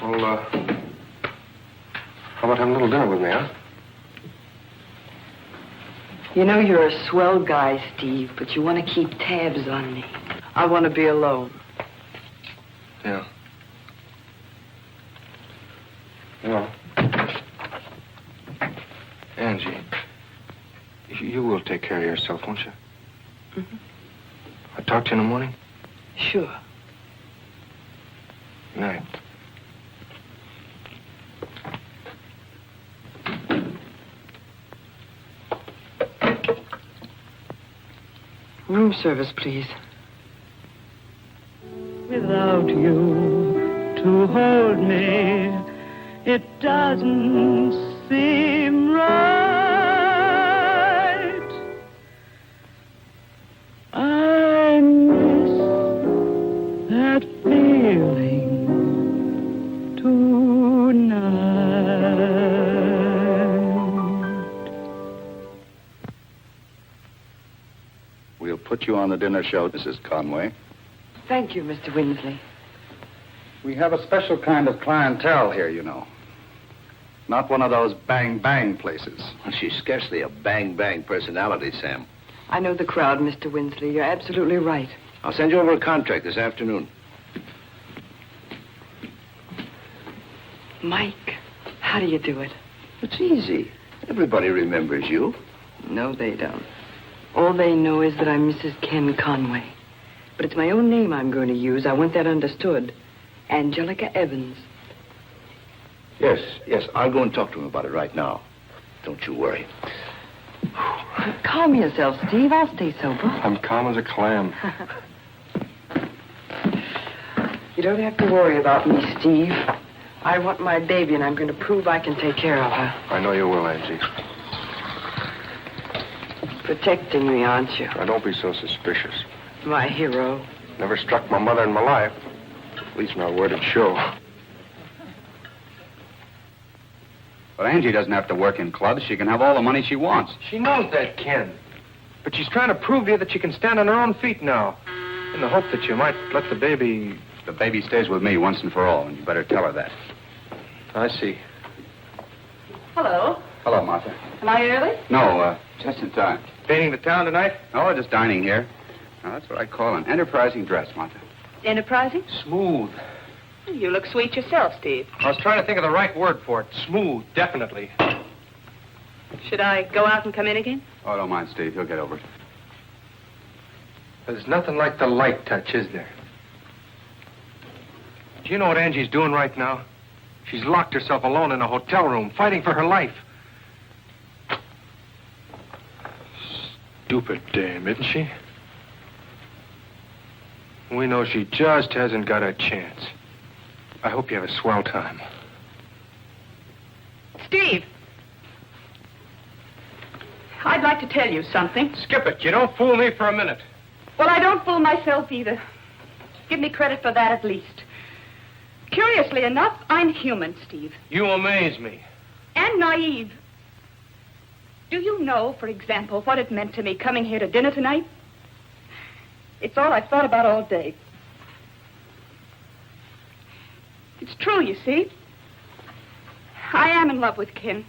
Well, how about having a little dinner with me, huh? You know you're a swell guy, Steve, but you want to keep tabs on me. I want to be alone. Yeah. Well, Angie, you will take care of yourself, won't you? Mm-hmm. I'll talk to you in the morning. Sure. Good night. Room service, please. Without you to hold me, it doesn't seem right. I miss that feeling tonight. We'll put you on the dinner show, Mrs. Conway. Thank you, Mr. Winsley. We have a special kind of clientele here, you know. Not one of those bang-bang places. She's scarcely a bang-bang personality, Sam. I know the crowd, Mr. Winsley. You're absolutely right. I'll send you over a contract this afternoon. Mike, how do you do it? It's easy. Everybody remembers you. No, they don't. All they know is that I'm Mrs. Ken Conway. But it's my own name I'm going to use. I want that understood. Angelica Evans. Yes, I'll go and talk to him about it right now. Don't you worry. Calm yourself, Steve. I'll stay sober. I'm calm as a clam. You don't have to worry about me, Steve. I want my baby, and I'm going to prove I can take care of her. I know you will, Angie. Protecting me, aren't you? Now, don't be so suspicious. My hero. Never struck my mother in my life. At least not word it show. But Angie doesn't have to work in clubs. She can have all the money she wants. She knows that, Ken. But she's trying to prove to you that she can stand on her own feet now. In the hope that you might let the baby... The baby stays with me once and for all, and you better tell her that. I see. Hello. Hello, Martha. Am I early? No, just in time. Painting the town tonight? Oh, just dining here. Now, that's what I call an enterprising dress, Martha. Enterprising? Smooth. You look sweet yourself, Steve. I was trying to think of the right word for it. Smooth, definitely. Should I go out and come in again? Oh, don't mind, Steve. He'll get over it. There's nothing like the light touch, is there? Do you know what Angie's doing right now? She's locked herself alone in a hotel room, fighting for her life. Stupid dame, isn't she? We know she just hasn't got a chance. I hope you have a swell time. Steve! I'd like to tell you something. Skip it. You don't fool me for a minute. Well, I don't fool myself either. Give me credit for that at least. Curiously enough, I'm human, Steve. You amaze me. And naive. Do you know, for example, what it meant to me coming here to dinner tonight? It's all I've thought about all day. It's true, you see. I am in love with Ken.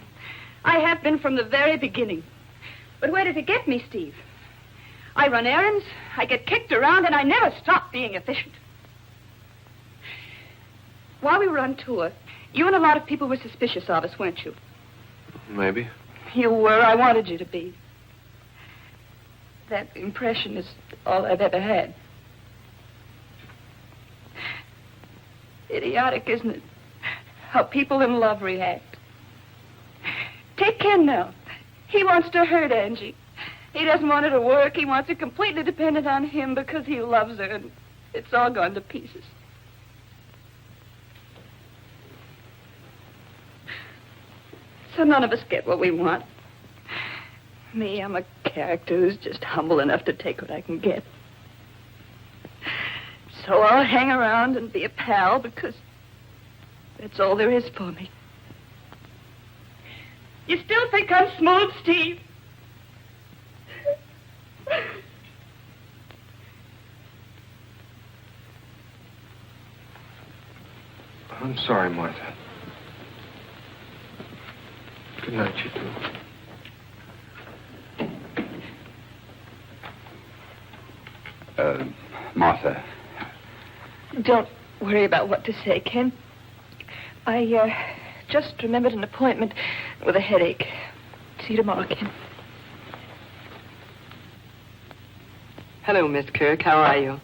I have been from the very beginning. But where does it get me, Steve? I run errands, I get kicked around, and I never stop being efficient. While we were on tour, you and a lot of people were suspicious of us, weren't you? Maybe. You were. I wanted you to be. That impression is all I've ever had. Idiotic, isn't it? How people in love react. Take Ken now. He wants to hurt Angie. He doesn't want her to work. He wants her completely dependent on him because he loves her, and it's all gone to pieces. So none of us get what we want. Me, I'm a character who's just humble enough to take what I can get. So I'll hang around and be a pal because that's all there is for me. You still think I'm smooth, Steve? I'm sorry, Martha. Good night, you two. Martha. Don't worry about what to say, Ken. I just remembered an appointment with a headache. See you tomorrow, Ken. Hello, Miss Kirk. How are you? And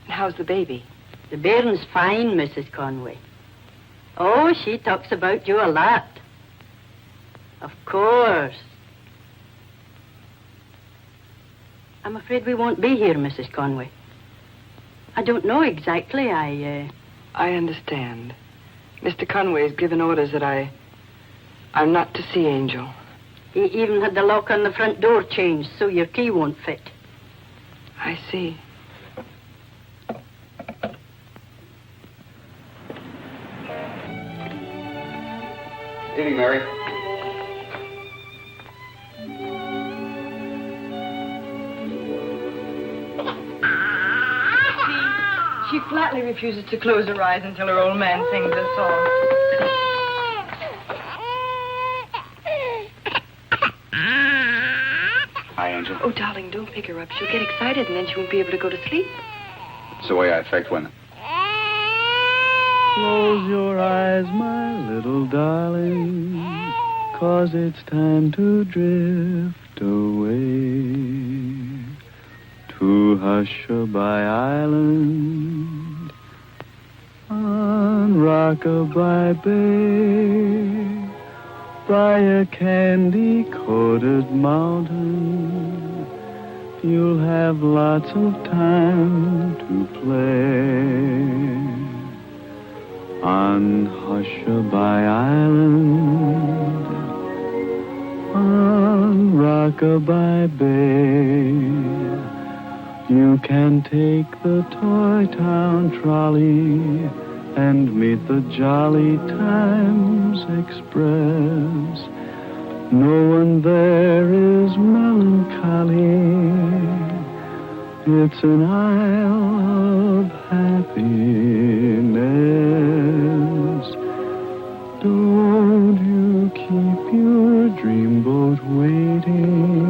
how's the baby? The bairn's fine, Mrs. Conway. Oh, she talks about you a lot. Of course. I'm afraid we won't be here, Mrs. Conway. I don't know exactly. I understand. Mr. Conway's given orders that I'm not to see Angel. He even had the lock on the front door changed so your key won't fit. I see. Evening, Mary. She flatly refuses to close her eyes until her old man sings a song. Hi, Angel. Oh, darling, don't pick her up. She'll get excited and then she won't be able to go to sleep. It's the way I affect women. Close your eyes, my little darling, 'cause it's time to drift away to Hushabye Island on Rockabye Bay by a candy-coated mountain. You'll have lots of time to play on Hushabye Island, on Rockabye Bay. You can take the Toy Town trolley and meet the Jolly Times Express. No one there is melancholy. It's an isle of happiness. Don't you keep your dreamboat waiting.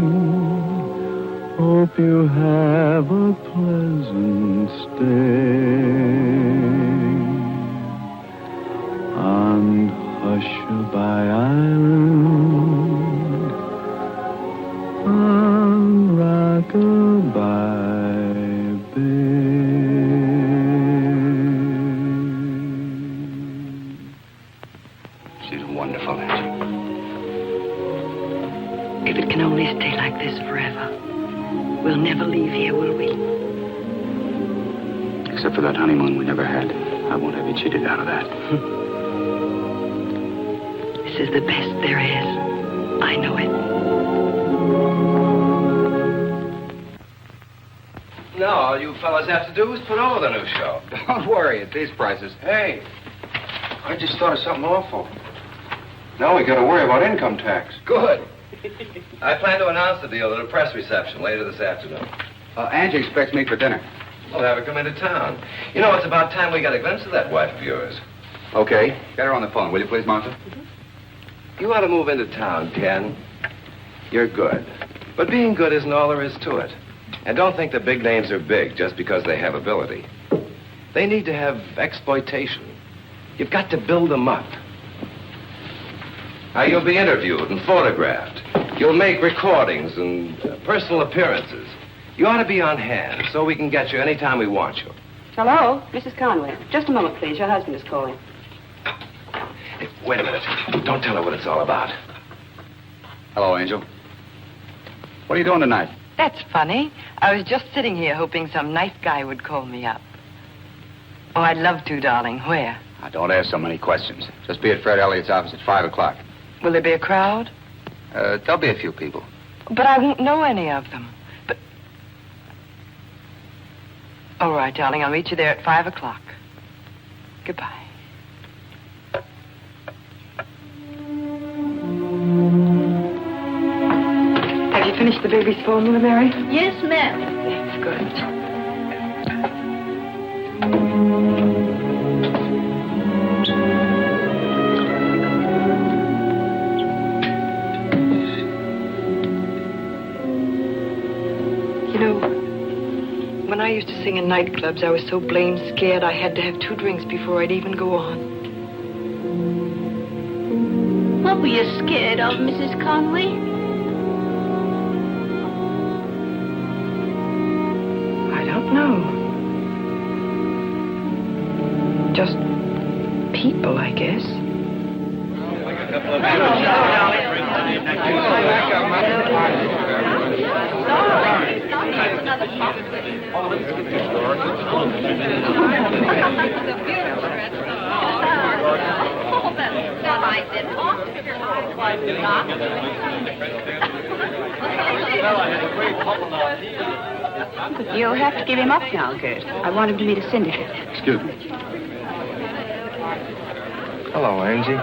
Hope you have a pleasant stay on Hushabye Island, on Rockabye Bay. She's wonderful, Angie. If it can only stay like this forever, we'll never leave here, will we? Except for that honeymoon we never had. I won't have you cheated out of that. This is the best there is. I know it. No, all you fellas have to do is put over the new show. Don't worry, at these prices. Hey, I just thought of something awful. Now we got to worry about income tax. Good. I plan to announce the deal at a press reception later this afternoon. Angie expects me for dinner. We'll have her come into town. You know, it's about time we got a glimpse of that wife of yours. Okay. Get her on the phone, will you please, Martha? You ought to move into town, Ken. You're good. But being good isn't all there is to it. And don't think the big names are big just because they have ability. They need to have exploitation. You've got to build them up. Now, you'll be interviewed and photographed. You'll make recordings and personal appearances. You ought to be on hand so we can get you anytime we want you. Hello, Mrs. Conway. Just a moment, please. Your husband is calling. Hey, wait a minute. Don't tell her what it's all about. Hello, Angel. What are you doing tonight? That's funny. I was just sitting here hoping some nice guy would call me up. Oh, I'd love to, darling. Where? Now, don't ask so many questions. Just be at Fred Elliott's office at 5 o'clock. Will there be a crowd? There'll be a few people. But I won't know any of them. But... All right, darling. I'll meet you there at 5 o'clock. Goodbye. Have you finished the baby's formula, Mary? Yes, ma'am. That's good. When I used to sing in nightclubs, I was so blamed scared I had to have 2 drinks before I'd even go on. What were you scared of, Mrs. Conway? I don't know. Just people, I guess. You'll have to give him up now, Gert. I want him to meet a syndicate. Excuse me. Hello, Angie.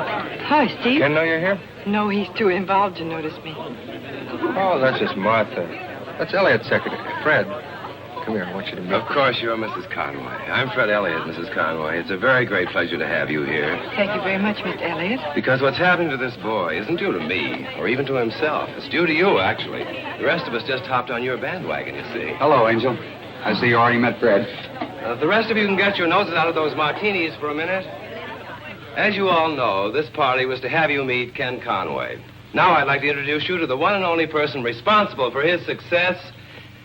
Hi, Steve. Ken know you're here? No, he's too involved to notice me. Oh, that's just Martha. That's Elliot's secretary, Fred. Come here, I want you to meet. Of course, you're Mrs. Conway. I'm Fred Elliott, Mrs. Conway. It's a very great pleasure to have you here. Thank you very much, Mr. Elliott. Because what's happening to this boy isn't due to me, or even to himself. It's due to you, actually. The rest of us just hopped on your bandwagon, you see. Hello, Angel. I see you already met Fred. If the rest of you can get your noses out of those martinis for a minute. As you all know, this party was to have you meet Ken Conway. Now I'd like to introduce you to the one and only person responsible for his success,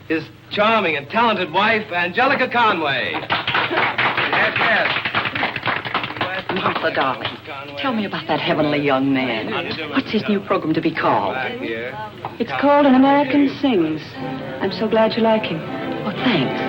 his charming and talented wife, Angelica Conway. Yes, yes. Martha, darling, tell me about that heavenly young man. What's his new program to be called? It's called An American Sings. I'm so glad you like him. Oh, thanks.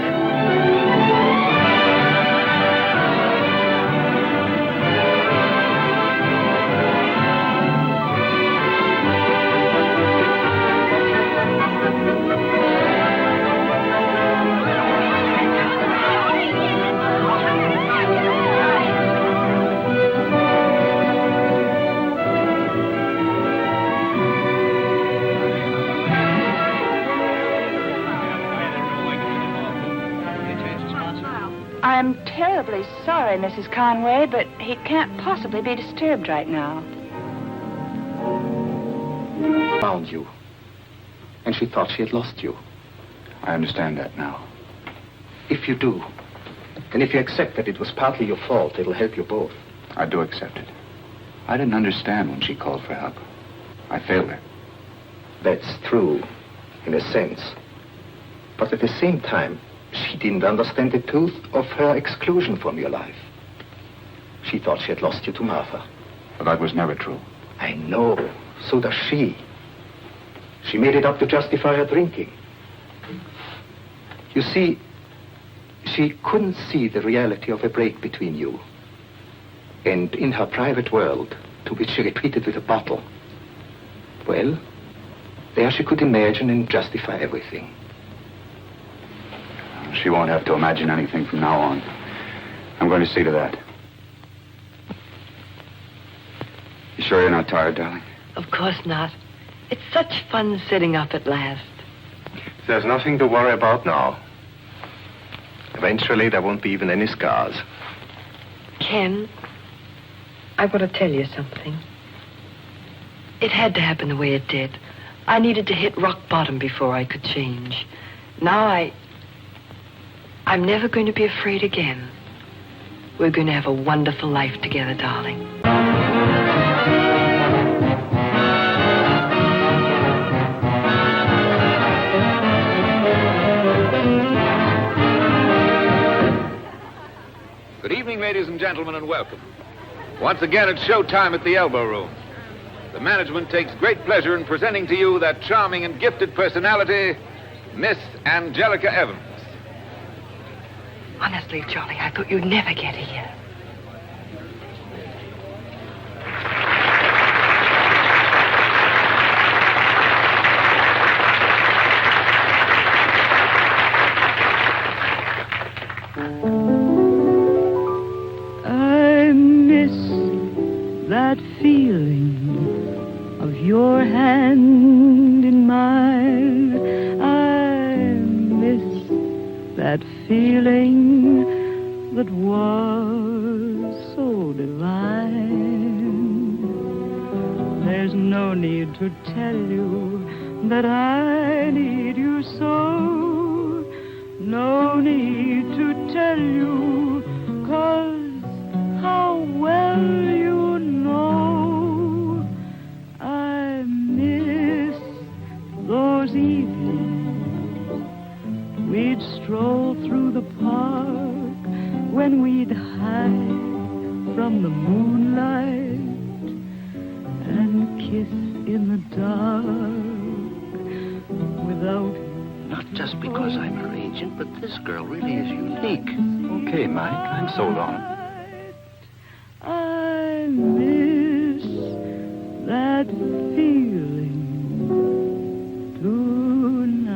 I'm terribly sorry, Mrs. Conway, but he can't possibly be disturbed right now. Found you. And she thought she had lost you. I understand that now. If you do, and if you accept that it was partly your fault, it'll help you both. I do accept it. I didn't understand when she called for help. I failed her. That's true, in a sense. But at the same time, she didn't understand the truth of her exclusion from your life. She thought she had lost you to Martha. But that was never true. I know. So does she. She made it up to justify her drinking. You see, she couldn't see the reality of a break between you. And in her private world, to which she retreated with a bottle, well, there she could imagine and justify everything. She won't have to imagine anything from now on. I'm going to see to that. You sure you're not tired, darling? Of course not. It's such fun sitting up at last. There's nothing to worry about now. Eventually, there won't be even any scars. Ken, I want to tell you something. It had to happen the way it did. I needed to hit rock bottom before I could change. Now I'm never going to be afraid again. We're going to have a wonderful life together, darling. Good evening, ladies and gentlemen, and welcome. Once again, it's showtime at the Elbow Room. The management takes great pleasure in presenting to you that charming and gifted personality, Miss Angelica Evans. Honestly, Charlie, I thought you'd never get here. I miss that feeling of your hand in mine. I miss that feeling that was so divine. There's no need to tell you that I need you so. No need to tell you, 'cause how well you know. I miss those evenings we'd stroll through the park, when we'd hide from the moonlight and kiss in the dark without. Not just because I'm her agent, but this girl really is unique. Okay, Mike, I'm sold on it. I miss that feeling tonight.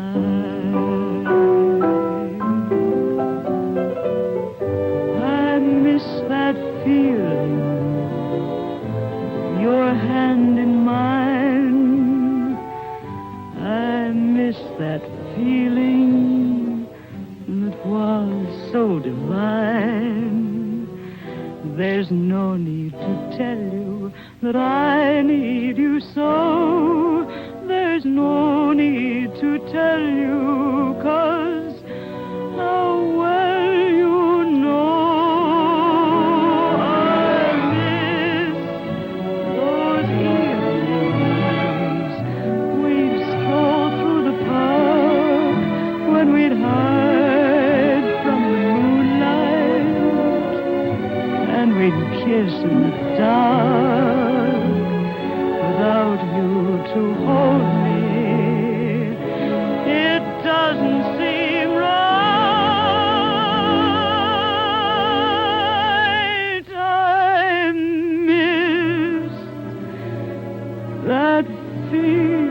I miss that feeling, your hand in mine. I miss that feeling that was so divine. There's no need to tell you that I need you so. There's no need to tell you, 'cause how well you know. I miss those evenings we'd stroll through the park, when we'd hide from the moonlight and we'd kiss in the dark without you to hold me. It doesn't seem right. I miss that feeling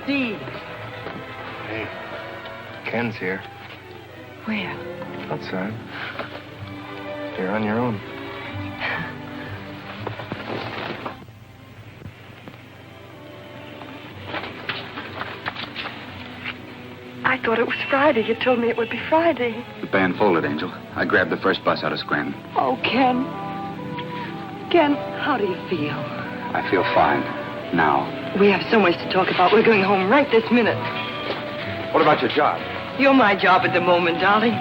Steve. Hey, Ken's here. Where? Outside. You're on your own. I thought it was Friday. You told me it would be Friday. The band folded, Angel. I grabbed the first bus out of Scranton. Oh, Ken. Ken, how do you feel? I feel fine. Now. We have so much to talk about. We're going home right this minute. What about your job? You're my job at the moment, darling.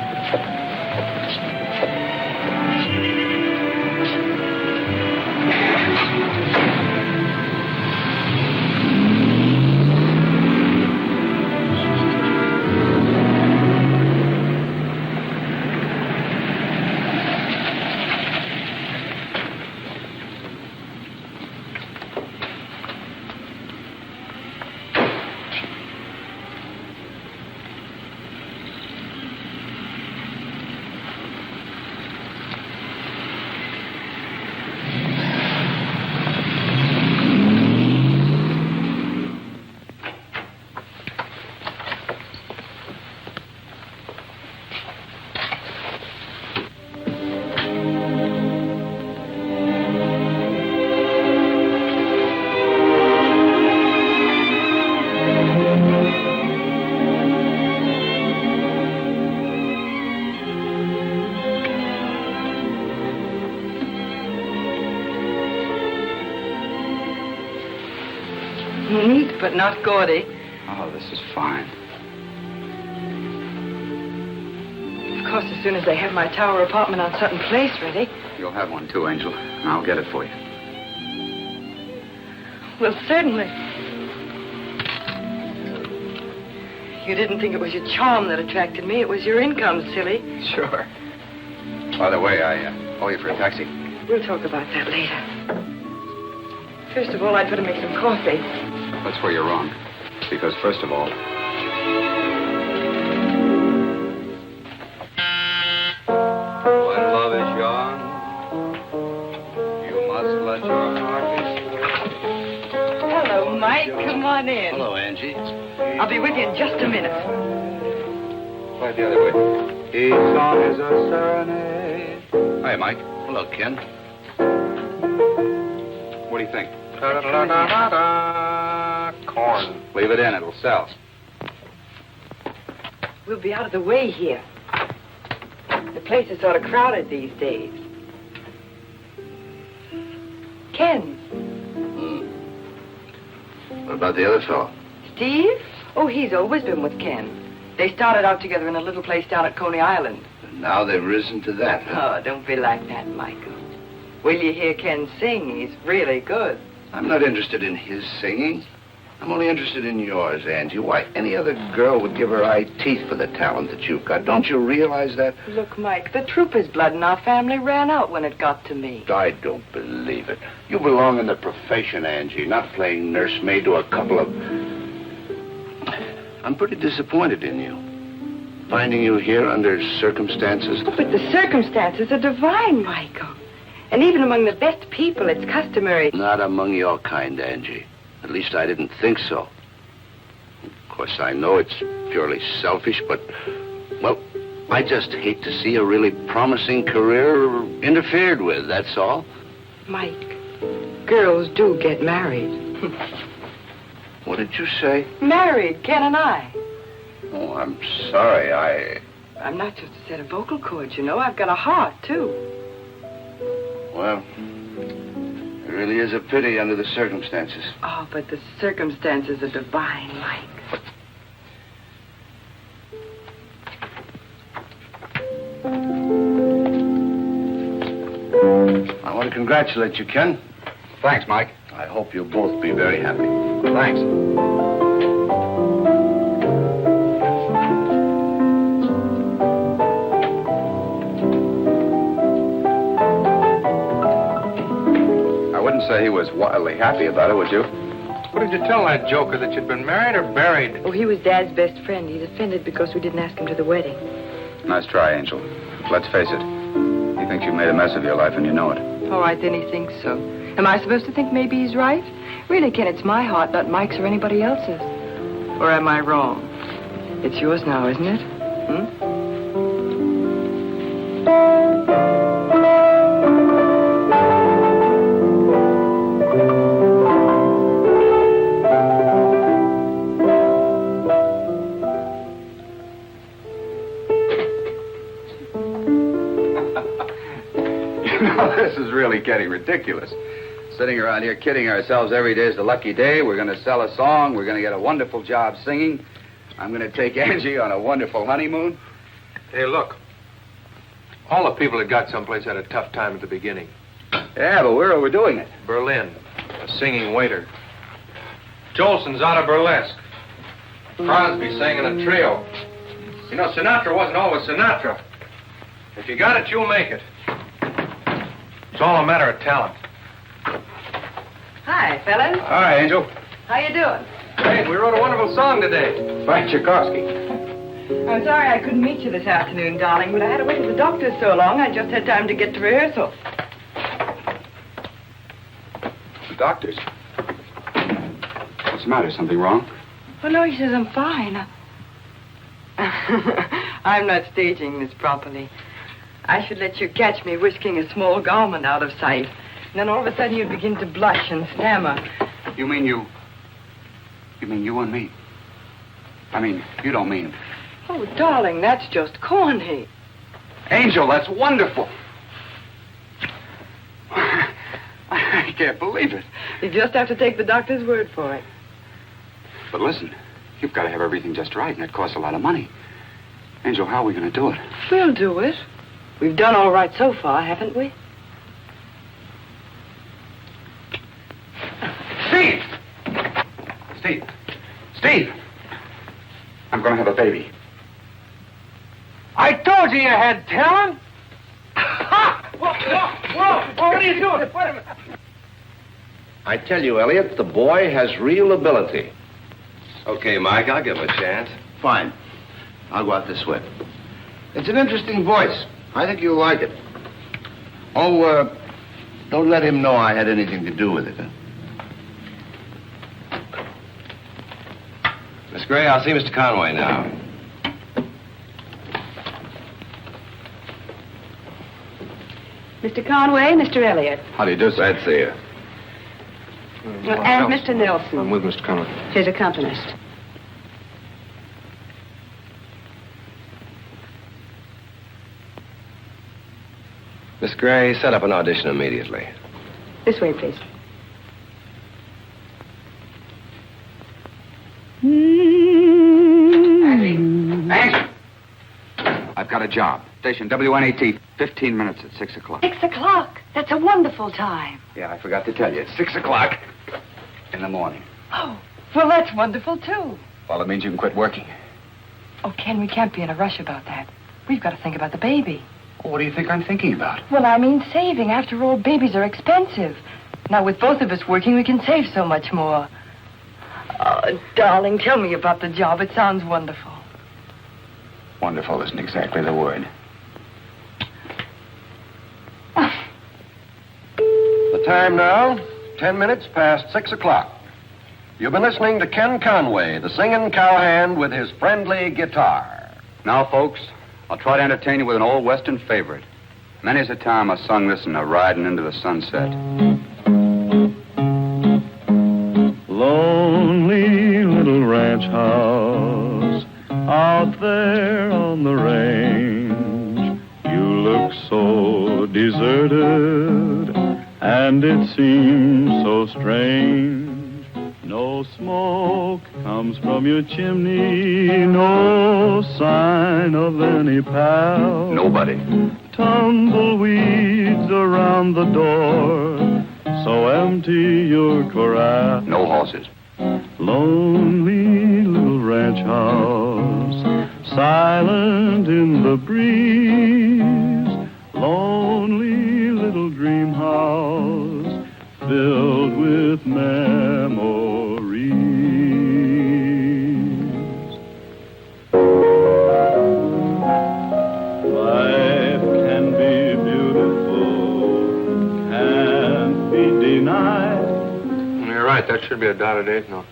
Neat, but not gaudy. Oh, this is fine. Of course, as soon as they have my tower apartment on Sutton Place ready. You'll have one too, Angel, and I'll get it for you. Well, certainly. You didn't think it was your charm that attracted me. It was your income, silly. Sure. By the way, I owe you for a taxi. We'll talk about that later. First of all, I'd better make some coffee. That's where you're wrong. Because first of all... When love is young, you must let your heart be free. Hello, Mike. Come on in. Hello, Angie. I'll be with you in just a minute. Right the other way. Each song is a serenade. Hi, Mike. Hello, Ken. What do you think? Corn. Leave it in. It'll sell. We'll be out of the way here. The place is sort of crowded these days. Ken. What about the other fellow? Steve? Oh, he's always been with Ken. They started out together in a little place down at Coney Island. And now they've risen to that. Huh? Oh, don't be like that, Michael. Will you hear Ken sing? He's really good. I'm not interested in his singing. I'm only interested in yours, Angie. Why, any other girl would give her eye teeth for the talent that you've got. Don't you realize that? Look, Mike, the trooper's blood in our family ran out when it got to me. I don't believe it. You belong in the profession, Angie, not playing nursemaid to a couple of... I'm pretty disappointed in you. Finding you here under circumstances... Oh, but the circumstances are divine, Michael. And even among the best people, it's customary... Not among your kind, Angie. At least I didn't think so. Of course, I know it's purely selfish, but, well, I just hate to see a really promising career interfered with, that's all. Mike, girls do get married. What did you say? Married, Ken and I. Oh, I'm sorry, I'm not just a set of vocal cords, you know. I've got a heart, too. Well, it really is a pity under the circumstances. Oh, but the circumstances are divine, Mike. I want to congratulate you, Ken. Thanks, Mike. I hope you'll both be very happy. Thanks. I wouldn't say he was wildly happy about it, would you? What did you tell that joker, that you'd been married or buried? Oh, he was Dad's best friend. He's offended because we didn't ask him to the wedding. Nice try, Angel. Let's face it. He thinks you've made a mess of your life and you know it. All right, then he thinks so. Am I supposed to think maybe he's right? Really, Ken, it's my heart, not Mike's or anybody else's. Or am I wrong? It's yours now, isn't it? This is really getting ridiculous. Sitting around here kidding ourselves every day is the lucky day. We're going to sell a song. We're going to get a wonderful job singing. I'm going to take Angie on a wonderful honeymoon. Hey, look. All the people that got someplace had a tough time at the beginning. Yeah, but we're overdoing it. Berlin, a singing waiter. Jolson's out of burlesque. Crosby sang in a trio. You know, Sinatra wasn't always Sinatra. If you got it, you'll make it. It's all a matter of talent. Hi, fellas. Hi, Angel. How you doing? Hey, we wrote a wonderful song today. By Tchaikovsky. I'm sorry I couldn't meet you this afternoon, darling, but I had to wait at the doctor's so long, I just had time to get to rehearsal. The doctor's? What's the matter? Something wrong? Oh, no, he says I'm fine. I'm not staging this properly. I should let you catch me whisking a small garment out of sight. And then all of a sudden you'd begin to blush and stammer. You mean you and me? I mean, you don't mean... Oh, darling, that's just corny. Angel, that's wonderful. I can't believe it. You just have to take the doctor's word for it. But listen, you've got to have everything just right, and it costs a lot of money. Angel, how are we going to do it? We'll do it. We've done all right so far, haven't we? Steve! Steve! Steve! I'm going to have a baby. I told you had talent. Ha! Whoa, what are you doing? Wait a minute. I tell you, Elliot, the boy has real ability. Okay, Mike, I'll give him a chance. Fine. I'll go out this way. It's an interesting voice. I think you'll like it. Oh, don't let him know I had anything to do with it. Huh? Miss Gray, I'll see Mr. Conway now. Mr. Conway, Mr. Elliott. How do you do, sir? Glad to see you. And Mr. Nelson. I'm with Mr. Conway. His accompanist. Miss Gray, set up an audition immediately. This way, please. Angie! I've got a job. Station WNAT, 15 minutes at 6 o'clock. 6 o'clock. That's a wonderful time. Yeah, I forgot to tell you. It's 6 o'clock in the morning. Oh, well, that's wonderful, too. Well, it means you can quit working. Oh, Ken, we can't be in a rush about that. We've got to think about the baby. What do you think I'm thinking about? Well, I mean saving. After all, babies are expensive. Now, with both of us working, we can save so much more. Oh, darling, tell me about the job. It sounds wonderful. Wonderful isn't exactly the word. The time now, 10 minutes past 6 o'clock. You've been listening to Ken Conway, the singing cowhand with his friendly guitar. Now, folks, I'll try to entertain you with an old Western favorite. Many's the time I sung this in a riding into the sunset. Lonely little ranch house out there on the range. You look so deserted, and it seems so strange. No smoke comes from your chimney, no sign of any pal. Nobody. Tumbleweeds around the door, so empty your corral. No horses. Lonely little ranch house, silent in the breeze. Lonely little dream house, filled with memories. Life can be beautiful, can't be denied. You're right. That should be a dotted eighth note.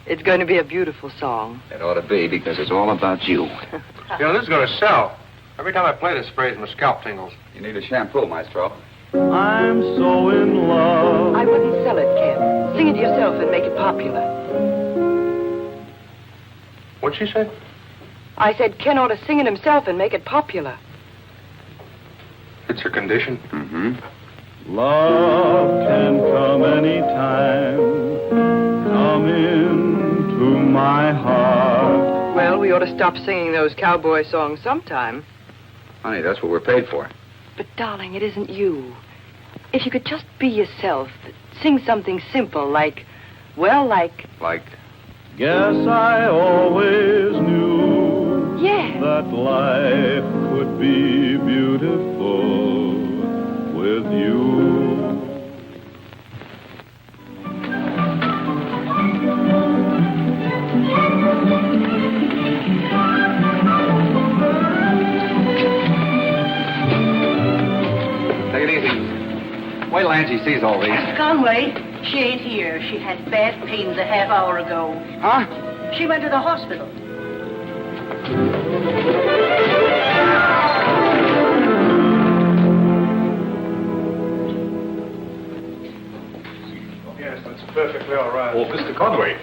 It's going to be a beautiful song. It ought to be, because it's all about you. You know, this is going to sell. Every time I play this phrase, my scalp tingles. You need a shampoo, Maestro. I'm so in love. I wouldn't sell it, Ken. Sing it yourself and make it popular. What'd she say? I said Ken ought to sing it himself and make it popular. It's her condition. Mm-hmm. Love can come anytime. Come into my heart. Well, we ought to stop singing those cowboy songs sometime. Honey, that's what we're paid for. But, darling, it isn't you. If you could just be yourself, sing something simple like, well, like... Like? Guess I always knew that life could be beautiful with you. Take it easy. Wait till Angie sees all these. Conway, she ain't here. She had bad pains a half hour ago. Huh? She went to the hospital. Yes, that's perfectly all right. Oh, Mr. Conway.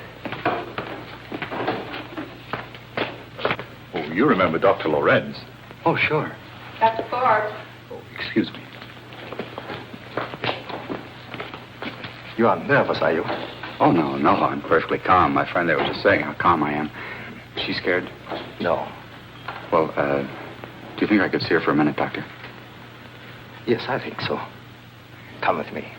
Oh, you remember Dr. Lorenz. Oh, sure. Dr. Ford. Oh, excuse me. You aren't nervous, are you? Oh, no, I'm perfectly calm. My friend there was just saying how calm I am. Is she scared? No. Well, do you think I could see her for a minute, Doctor? Yes, I think so. Come with me.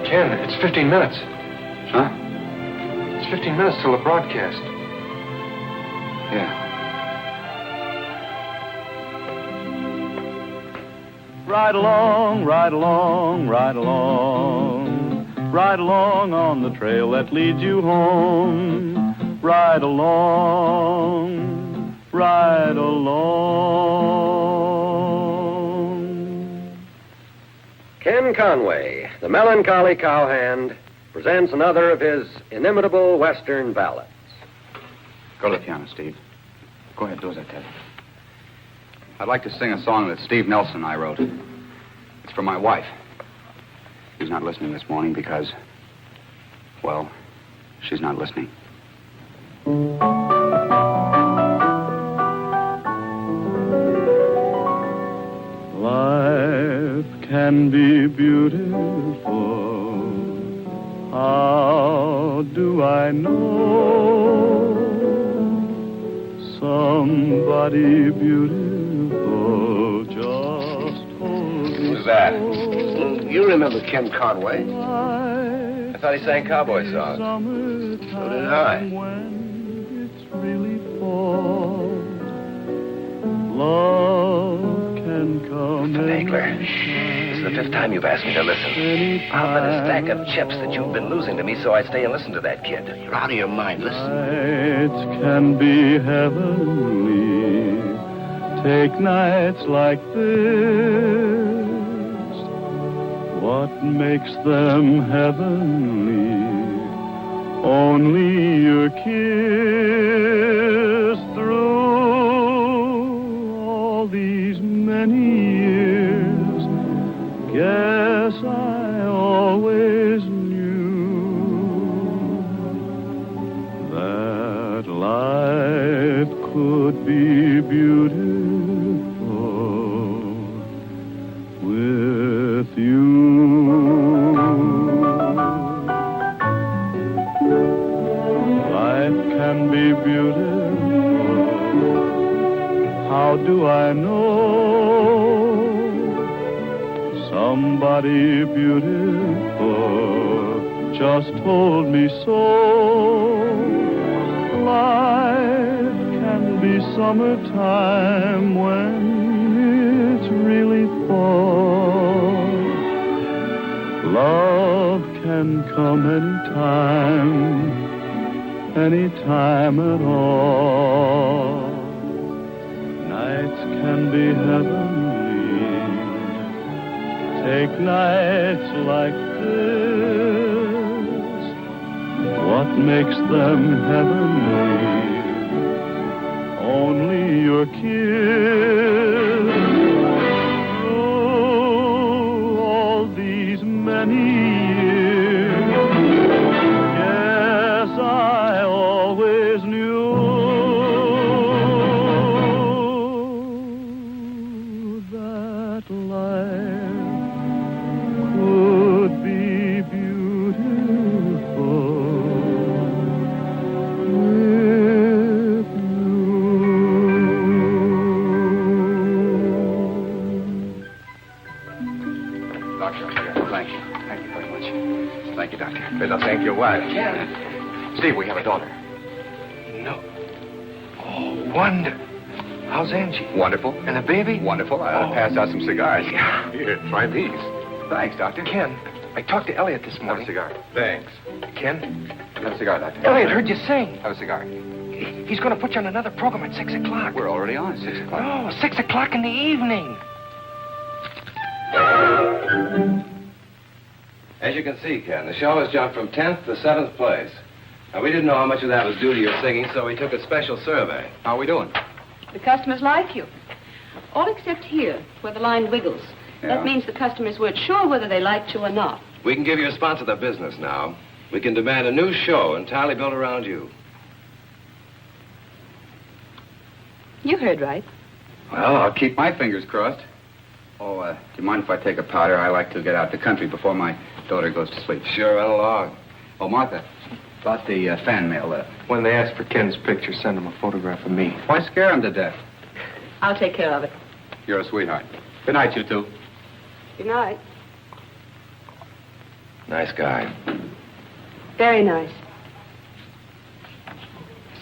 Ken, it's 15 minutes. Huh? It's 15 minutes till the broadcast. Yeah. Ride along, ride along, ride along. Ride along on the trail that leads you home. Ride along, ride along. Ken Conway, the melancholy cowhand, presents another of his inimitable Western ballads. Go to the piano, Steve. Go ahead, do as I tell you. I'd like to sing a song that Steve Nelson and I wrote. It's for my wife. She's not listening this morning because, well, she's not listening. Life can be beautiful. How do I know? Somebody beautiful just told me. Who's that? You remember Ken Conway? I thought he sang cowboy songs. So did I. It's really fall. Love can come. Angler, this is the 5th time you've asked me to listen. I'll bet a stack of chips that you've been losing to me, so I stay and listen to that kid. You're out of your mind. Listen. Nights can be heavenly. Take nights like this. What makes them heavenly? Only your kiss through all these many years. Guess I always knew that life could be beautiful with you. Life can be beautiful. How do I know? Somebody beautiful just told me so. Life can be summertime when it's really fall. Love can come anytime at all. Nights can be heavenly. Take nights like this. What makes them heavenly? Only your kiss. Through all these many years, yes, I always knew that life could be beautiful with Doctor, thank you. Thank you very much. Thank you, Doctor. Better thank your wife. Steve, we have a daughter. No. Oh, wonder. How's Angie? Wonderful. And a baby? Wonderful. I ought to pass out some cigars. Yeah. Here, try these. Thanks, Doctor. Ken, I talked to Elliot this morning. Have a cigar. Thanks. Ken? Have a cigar, Doctor. Elliot heard you sing. Have a cigar. He's going to put you on another program at 6 o'clock. We're already on at 6 o'clock. No, 6 o'clock in the evening. As you can see, Ken, the show has jumped from 10th to 7th place. Now, we didn't know how much of that was due to your singing, so we took a special survey. How are we doing? The customers like you. All except here, where the line wiggles. Yeah. That means the customers weren't sure whether they liked you or not. We can give you a sponsor of the business now. We can demand a new show entirely built around you. You heard right. Well, I'll keep my fingers crossed. Oh, do you mind if I take a powder? I like to get out the country before my daughter goes to sleep. Sure, run along. Oh, Martha, about the fan mail letter. When they ask for Ken's picture, send them a photograph of me. Why scare him to death? I'll take care of it. You're a sweetheart. Good night, you two. Good night. Nice guy. Very nice.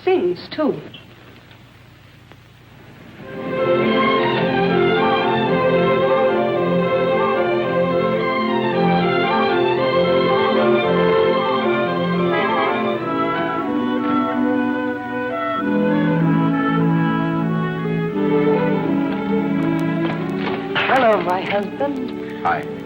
Sings, too. Hello, my husband. Hi.